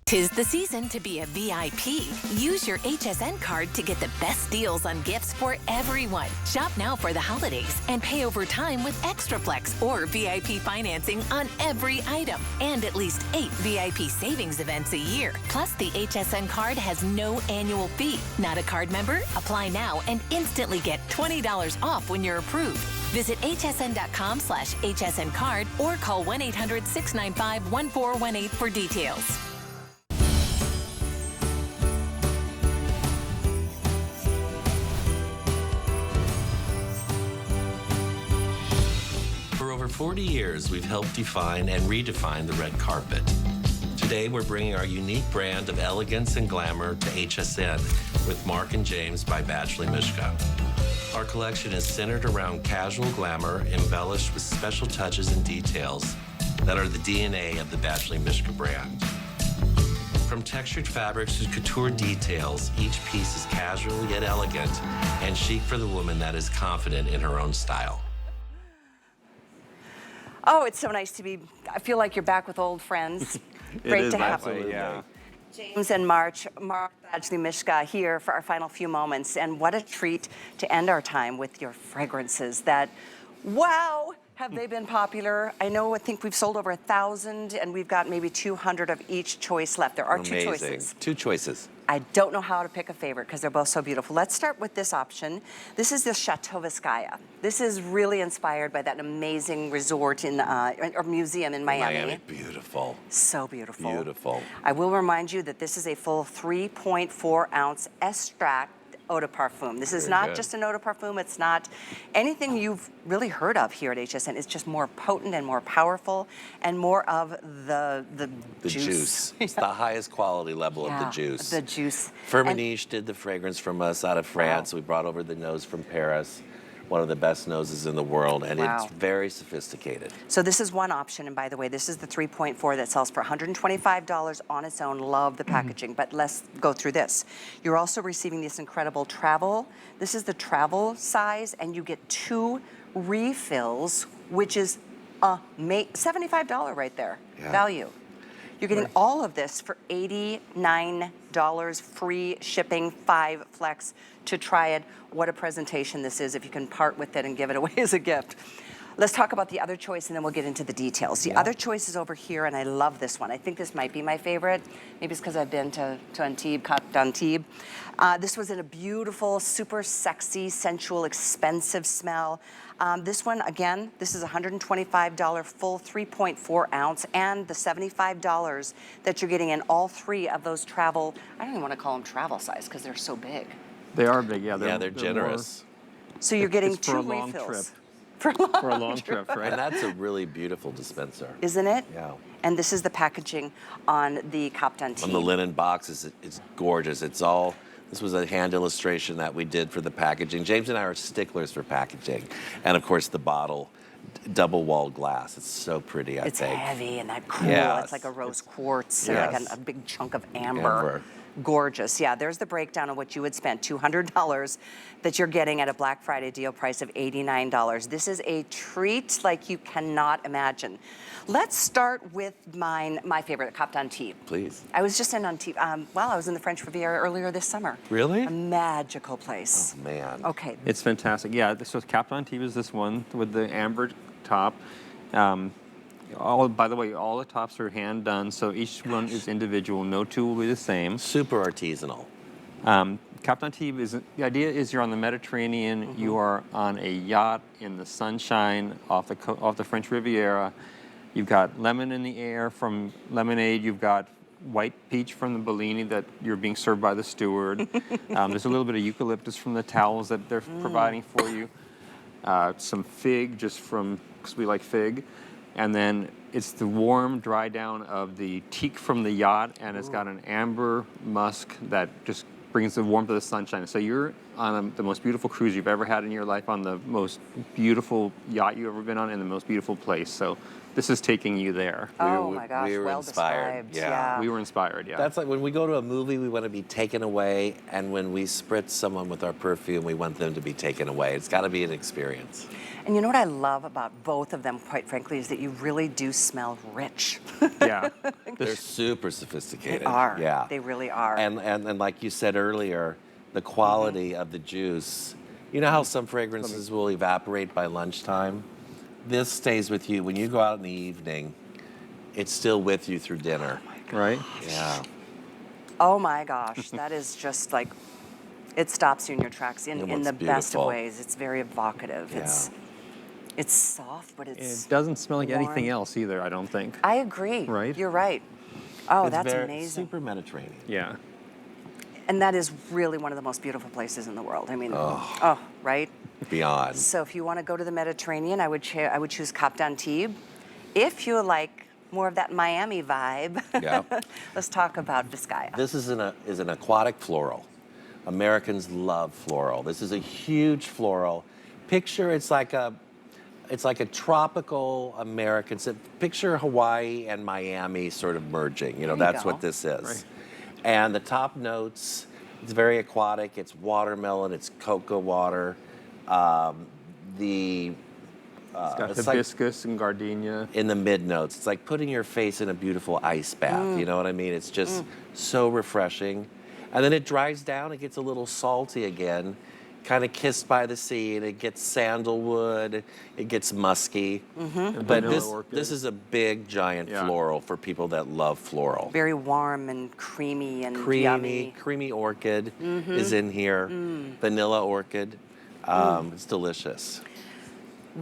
'Tis the season to be a VIP. Use your HSN card to get the best deals on gifts for everyone. Shop now for the holidays and pay over time with ExtraFlex or VIP financing on every item. And at least 8 VIP savings events a year. Plus, the HSN card has no annual fee. Not a card member? Apply now and instantly get $20 off when you're approved. Visit hsn.com/HSN card or call 1-800-695-1418 for details. For over 40 years, we've helped define and redefine the red carpet. Today, we're bringing our unique brand of elegance and glamour to HSN with Mark and James by Badgley Mischka. Our collection is centered around casual glamour, embellished with special touches and details that are the DNA of the Badgley Mischka brand. From textured fabrics to couture details, each piece is casual yet elegant and chic for the woman that is confident in her own style. Oh, it's so nice to be, I feel like you're back with old friends. Great to have you. Yeah. James and Mark Badgley Mischka here for our final few moments. And what a treat to end our time with your fragrances that, wow, have they been popular? I think we've sold over 1,000 and we've got maybe 200 of each choice left. There are Amazing. two choices. Two choices. I don't know how to pick a favorite because they're both so beautiful. Let's start with this option. This is the Chateauviskaya. This is really inspired by that amazing resort or museum in Miami. Beautiful. So beautiful. Beautiful. I will remind you that this is a full 3.4 ounce extract eau de parfum. This is Very not good. just an eau de parfum. It's not anything you've really heard of here at HSN. It's just more potent and more powerful and more of the juice. It's the highest quality level of the juice. The juice. Firmenich did the fragrance from us out of France. We brought over the nose from Paris, one of the best noses in the world, and Wow. it's very sophisticated. So this is one option, and by the way, this is the 3.4 that sells for $125 on its own. Love the packaging, but let's go through this. You're also receiving this incredible travel. This is the travel size, and you get 2 refills, which is $75 right there, Yeah. value. You're getting all of this for $89, free shipping, 5 flex to try it. What a presentation this is if you can part with it and give it away as a gift. Let's talk about the other choice and then we'll get into the details. The other choice is over here and I love this one. I think this might be my favorite. Maybe it's because I've been to Antibes, Cap d'Antibes. This was in a beautiful, super sexy, sensual, expensive smell. This one, again, this is $125 full 3.4 ounce and the $75 that you're getting in all 3 of those travel, I don't even want to call them travel size because they're so big. They are big, yeah. They're generous. So you're getting It's for 2 a long refills. trip. For For a long trip, right? And that's a really beautiful dispenser. Isn't it? Yeah. And this is the packaging on the Cap d'Antibes. On the linen boxes, it's gorgeous. This was a hand illustration that we did for the packaging. James and I are sticklers for packaging. And of course, the bottle, double-walled glass. It's so pretty, I It's think. heavy and that cool. Yes. It's like a rose quartz or Yes. like a big chunk of amber. Amber. Gorgeous. Yeah, there's the breakdown of what you would spend. $200 that you're getting at a Black Friday deal price of $89. This is a treat like you cannot imagine. Let's start with my favorite, Cap d'Antibes. Please. I was just in Antibes. I was in the French Riviera earlier this summer. Really? A magical place. Oh, man. Okay. It's fantastic. Yeah, so Cap d'Antibes is this one with the amber top. By the way, all the tops are hand done, so each one is individual. No two will be the same. Super artisanal. Cap d'Antibes the idea is you're on the Mediterranean. You are on a yacht in the sunshine off the French Riviera. You've got lemon in the air from lemonade. You've got white peach from the Bellini that you're being served by the steward. There's a little bit of eucalyptus from the towels that they're providing for you. Some fig, just because we like fig. And then it's the warm dry down of the teak from the yacht, and it's got an amber musk that just brings the warmth of the sunshine. So you're on the most beautiful cruise you've ever had in your life, on the most beautiful yacht you've ever been on, in the most beautiful place. So this is taking you there. Oh my gosh, we were well inspired. described. Yeah. We were inspired, yeah. That's like when we go to a movie, we want to be taken away, and when we spritz someone with our perfume, we want them to be taken away. It's got to be an experience. And you know what I love about both of them, quite frankly, is that you really do smell rich. Yeah. They're super sophisticated. They are. Yeah. They really are. And like you said earlier, the quality of the juice. You know how some fragrances will evaporate by lunchtime? This stays with you. When you go out in the evening, it's still with you through dinner. Right? Yeah. Oh my gosh, that is just like, it stops you in your tracks in It looks the best of beautiful. ways. It's very evocative. Yeah. It's soft, but it's It doesn't smell like warm. anything else either, I don't think. I agree. Right? You're right. Oh, It's that's very, amazing. Super Mediterranean. Yeah. And that is really one of the most beautiful places in the world. I mean, oh right? beyond. So if you want to go to the Mediterranean, I would choose Cap d'Antibes. If you like more of that Miami vibe, Yeah. let's talk about Vizcaya. This is an aquatic floral. Americans love floral. This is a huge floral. Picture it's like a tropical American. Picture Hawaii and Miami sort of merging. You know, that's what this is. Right. And the top notes, it's very aquatic. It's watermelon. It's cocoa water. It's got it's hibiscus and gardenia. in the mid notes. It's like putting your face in a beautiful ice bath. You know what I mean? It's just so refreshing. And then it dries down. It gets a little salty again, kind of kissed by the sea, and it gets sandalwood. It gets musky. And But vanilla orchid. this is a big, giant Yeah. floral for people that love floral. Very warm and creamy and yummy. Creamy orchid is in here. Vanilla orchid. It's delicious.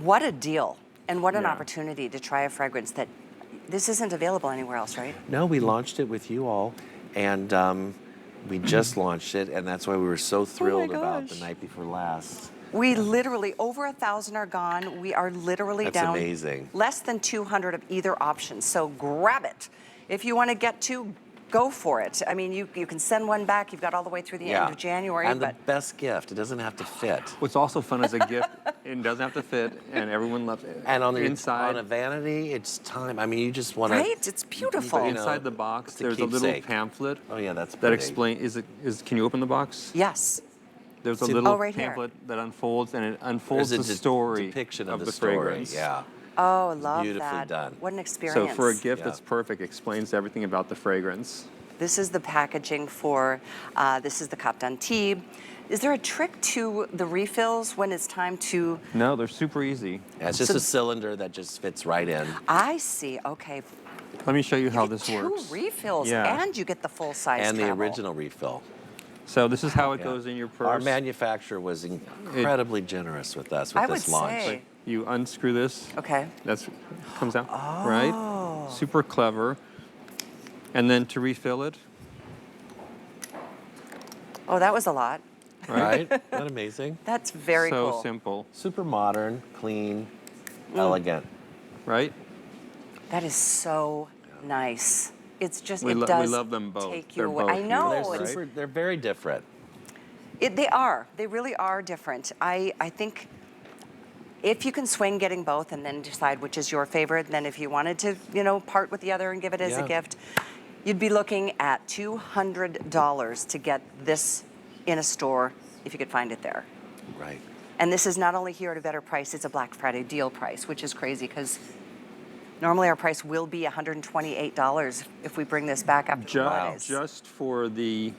What a deal, and what an Yeah. opportunity to try a fragrance that this isn't available anywhere else, right? No, we launched it with you all, and we just launched it, and that's why we were so thrilled about the gosh. night before last. We literally, over 1,000 are gone. We are literally That's down amazing. less than 200 of either option. So grab it. If you want to get two, go for it. I mean, you can send one back. You've got all the way through the end of January. And but the best gift, it doesn't have to fit. What's also fun as a gift, it doesn't have to fit, and everyone loves it. And on the inside, on a vanity, it's time. I mean, you just want to. right? It's beautiful. you know, inside the box, it's a there's a little keepsake. pamphlet Oh yeah, that's that pretty. explain. Can you open the box? Yes. There's a See- little Oh, right here. pamphlet that unfolds, and it unfolds There's a the story depiction of the fragrance. story. Yeah. Oh, love beautifully that. done. What an experience. So for a gift Yeah. that's perfect, explains everything about the fragrance. This is the packaging for, this is the Cap d'Antibes. Is there a trick to the refills when it's time to, No, they're super easy. Yeah, it's just a cylinder that just fits right in. I see, okay. Let me show you how You get this two works. refills Yeah. and you get the full size And the travel. original refill. So this is how it Yeah. goes in your purse. Our manufacturer was incredibly generous with us with I would this launch. say. You unscrew this. Okay. That's comes out Oh. right. Super clever. And then to refill it, Oh, that was a lot. Right? Isn't that amazing? That's very so cool. simple, Super modern, clean, Mm. elegant. right? That is so nice. It's just, We it lo- we does love them both. take you They're away. both I know. beautiful, They're, it's- right? they're very different. They are. They really are different. I think if you can swing getting both and then decide which is your favorite, then if you wanted to, part with the other and give it as a Yeah. gift, you'd be looking at $200 to get this in a store if you could find it there. Right. And this is not only here at a better price, it's a Black Friday deal price, which is crazy because normally our price will be $128 if we bring this back after the holidays. Just for the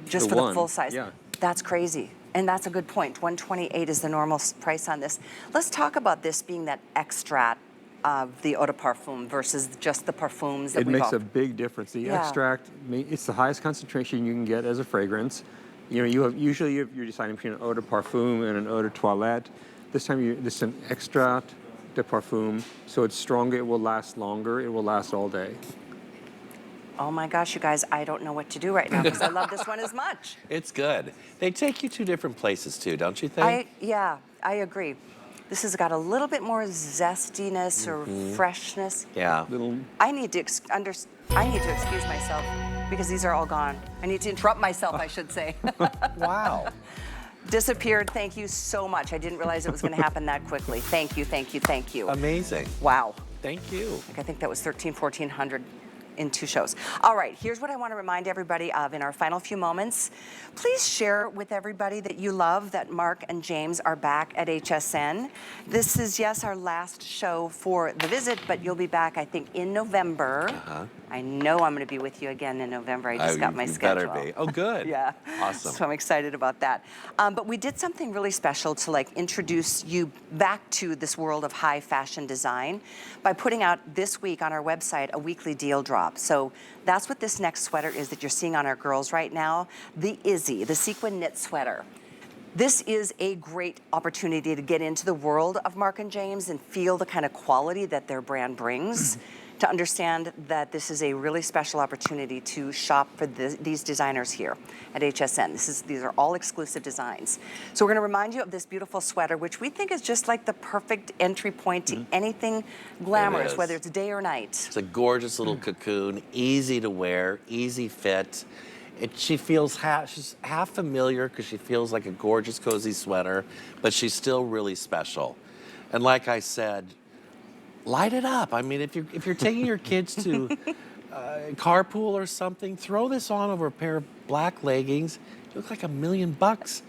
Just the for one, the full size. yeah. That's crazy. And that's a good point. $128 is the normal price on this. Let's talk about this being that extract of the eau de parfum versus just the parfums that it we've makes all... a big difference. The Yeah. extract, it's the highest concentration you can get as a fragrance. You're deciding between an eau de parfum and an eau de toilette. This time, this is an extract de parfum, so it's stronger. It will last longer. It will last all day. Oh my gosh, you guys, I don't know what to do right now because I love this one as much. It's good. They take you to different places too, don't you think? I agree. This has got a little bit more zestiness or freshness. Yeah. I need to excuse myself because these are all gone. I need to interrupt myself, I should say. Wow. Disappeared. Thank you so much. I didn't realize it was going to happen that quickly. Thank you, thank you, thank you. Amazing. Wow. Thank you. I think that was 1,400 in 2 shows. All right, here's what I want to remind everybody of in our final few moments. Please share with everybody that you love that Mark and James are back at HSN. This is, yes, our last show for the visit, but you'll be back, I think, in November. I know I'm going to be with you again in November. I just got my you schedule. better be. Oh, good. Yeah. Awesome. So I'm excited about that. But we did something really special to introduce you back to this world of high fashion design by putting out this week on our website a weekly deal drop. So that's what this next sweater is that you're seeing on our girls right now, the Izzy, the sequin knit sweater. This is a great opportunity to get into the world of Mark and James and feel the kind of quality that their brand brings. to understand that this is a really special opportunity to shop for these designers here at HSN. These are all exclusive designs. So we're going to remind you of this beautiful sweater, which we think is just like the perfect entry point to anything glamorous, whether it's day or night. It's a gorgeous little cocoon, easy to wear, easy fit. She feels she's half familiar because she feels like a gorgeous, cozy sweater, but she's still really special. And like I said, light it up. I mean, if you're taking your kids to carpool or something, throw this on over a pair of black leggings. You look like $1 million.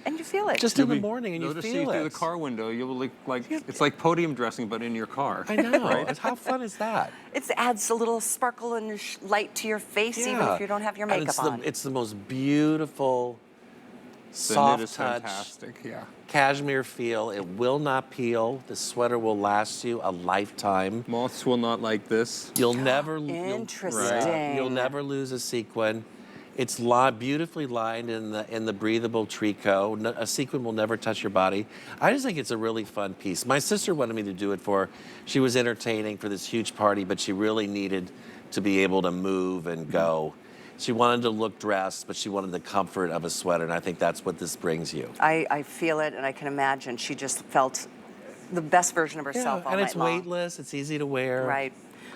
And you feel it. Just in the morning, and you They'll feel just see it. through the car window. You'll look like it's like podium dressing, but in your car. I know. Right? How fun is that? It adds a little sparkle and light to your face, even if you don't have your makeup on. It's the most beautiful, The knit soft is touch, fantastic. Yeah. cashmere feel. It will not peel. The sweater will last you a lifetime. Moths will not like this. You'll never Interesting. You'll never lose a sequin. It's beautifully lined in the breathable tricot. A sequin will never touch your body. I just think it's a really fun piece. My sister wanted me to do it for her. She was entertaining for this huge party, but she really needed to be able to move and go. She wanted to look dressed, but she wanted the comfort of a sweater, and I think that's what this brings you. I feel it, and I can imagine she just felt the best version of herself all and night it's long. weightless. It's easy to wear. Right.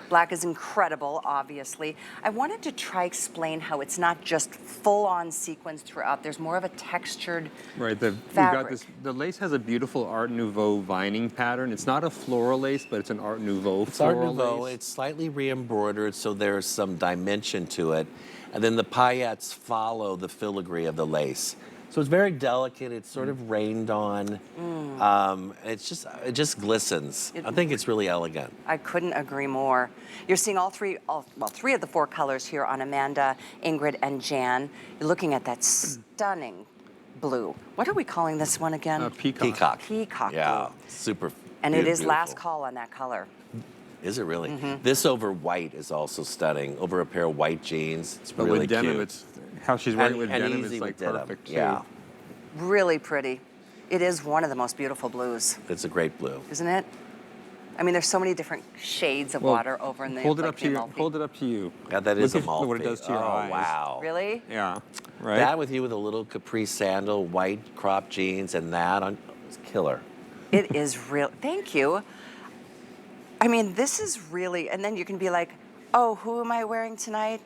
Black is incredible, obviously. I wanted to try explain how it's not just full-on sequins throughout. There's more of a textured Right. We've fabric. got this. The lace has a beautiful Art Nouveau vining pattern. It's not a floral lace, but it's an Art Nouveau It's Art floral Nouveau. lace. It's slightly re-embroidered, so there's some dimension to it. And then the paillettes follow the filigree of the lace. So it's very delicate. It's sort of rained on. It just glistens. I think it's really elegant. I couldn't agree more. You're seeing three of the 4 colors here on Amanda, Ingrid, and Jan. You're looking at that stunning blue. What are we calling this one again? Peacock. Peacock Yeah, blue. super. And it is beautiful. last call on that color. Is it really? This over white is also stunning. Over a pair of white jeans, it's But really with denim, cute. it's how she's wearing it with and denim easy is with like denim. perfect too. Yeah, Really pretty. It is one of the most beautiful blues, it's a great blue. isn't it? I mean, there's so many different shades of Well, water over in the hold it like up to you. Amalfi. Hold it up to you. Yeah, that is Look a Amalfi. what it does to your eyes. Wow. Really? Yeah. Right. That with you with a little capri sandal, white crop jeans, and that on, it's killer. It is real. Thank you. I mean, this is really, and then you can be like, oh, who am I wearing tonight?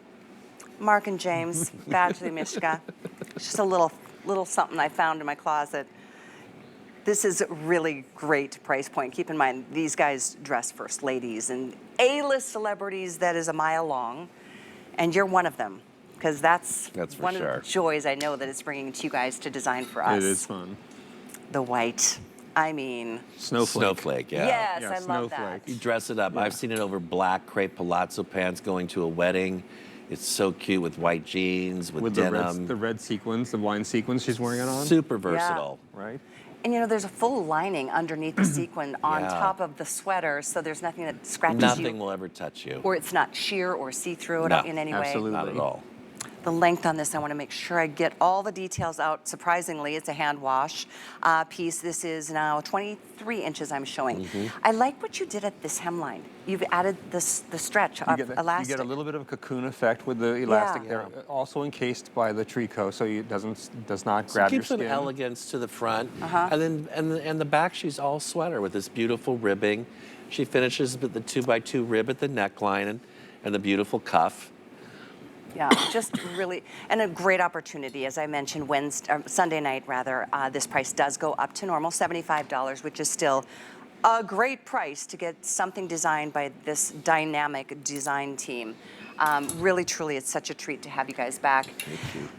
Mark and James, Badgley, Mischka. It's just a little something I found in my closet. This is a really great price point. Keep in mind, these guys dress first ladies and A-list celebrities that is a mile long, and you're one of them, because that's for one sure. of the joys I know that it's bringing to you guys to design for us. It is fun. The white. I mean, Snowflake, yeah. yes, Yeah, I love that. snowflake. You dress it up. I've seen it over black crepe palazzo pants going to a wedding. It's so cute with white jeans, with denim. the red sequins, the wine sequins she's wearing it on. Super versatile. Right. And you know, there's a full lining underneath the sequin on Yeah. top of the sweater, so there's nothing that scratches Nothing you. will ever touch you. Or it's not sheer or see-through No, in any way. absolutely. Not at all. The length on this, I want to make sure I get all the details out. Surprisingly, it's a hand wash piece. This is now 23 inches I'm showing. I like what you did at this hemline. You've added the stretch of You elastic. get a little bit of a cocoon effect with the elastic Yeah. there, also encased by the tricot, so it does not So grab it your keeps some skin. elegance to the front. And then and the back, she's all sweater with this beautiful ribbing. She finishes with the 2x2 rib at the neckline and the beautiful cuff. Yeah, just really, and a great opportunity. As I mentioned, Sunday night, this price does go up to normal, $75, which is still a great price to get something designed by this dynamic design team. Really, truly, it's such a treat to have you guys back. Thank you.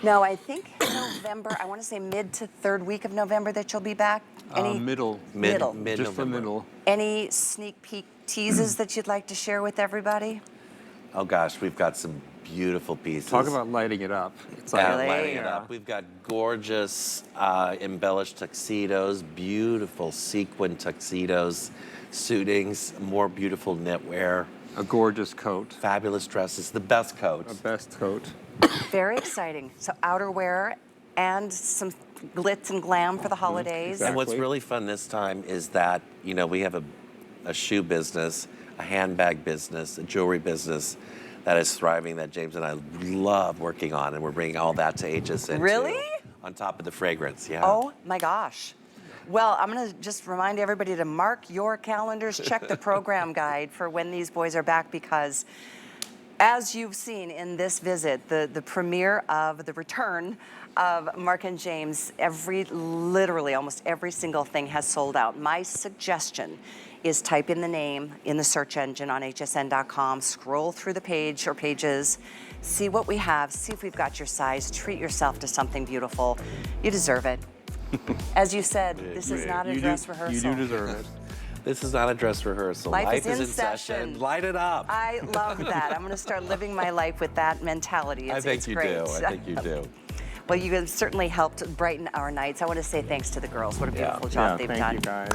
Now, I think November, I want to say mid to third week of November that you'll be back. Middle. Middle. Just the middle. Any sneak peek teases that you'd like to share with everybody? Oh gosh, we've got some beautiful pieces. Talk about lighting it up. It's Yeah, Really? lighting it up. We've got gorgeous embellished tuxedos, beautiful sequin tuxedos, suitings, more beautiful knitwear, a gorgeous coat. fabulous dresses, the best coats. A best coat. Very exciting. So outerwear and some glitz and glam for the holidays. Exactly. And what's really fun this time is that, we have a shoe business. a handbag business, a jewelry business that is thriving that James and I love working on, and we're bringing all that to HSN Really? too, on top of the fragrance, yeah. Oh my gosh. Well, I'm going to just remind everybody to mark your calendars, check the program guide for when these boys are back, because as you've seen in this visit, the premiere of the return of Mark and James, literally almost every single thing has sold out. My suggestion is type in the name in the search engine on hsn.com, scroll through the page or pages, see what we have, see if we've got your size, treat yourself to something beautiful. You deserve it. As you said, this is not a dress rehearsal. You do deserve it. This is not a dress rehearsal. Life is in session. Light it up. I love that. I'm going to start living my life with that mentality. I think you great. do. I think you do. Well, you have certainly helped brighten our nights. I want to say thanks to the girls. What a beautiful job they've done. Thank you, guys.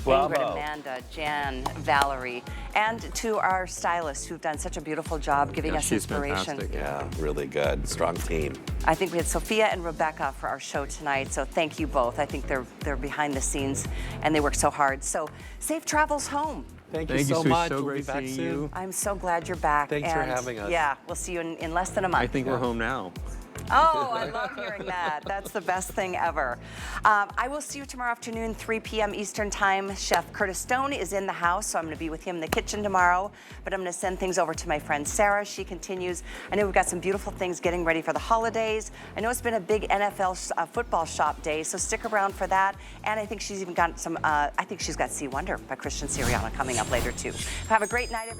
Ingrid, Amanda, Jan, Valerie, and to our stylists who've done such a beautiful job giving us inspiration. Fantastic. Yeah, really good. Strong team. I think we had Sophia and Rebecca for our show tonight, so thank you both. I think they're behind the scenes and they work so hard. So safe travels home. Thank you so Sue. much. So We'll great be back seeing soon. you. I'm so glad you're back. Thanks for having us. Yeah, we'll see you in less than a month. I think we're home now. Oh, I love hearing that. That's the best thing ever. I will see you tomorrow afternoon, 3 p.m. Eastern Time. Chef Curtis Stone is in the house, so I'm going to be with him in the kitchen tomorrow. But I'm going to send things over to my friend Sarah. She continues. I know we've got some beautiful things getting ready for the holidays. I know it's been a big NFL football shop day, so stick around for that. And I think she's even got some, I think she's got Sea Wonder by Christian Siriano coming up later, too. Have a great night, everybody.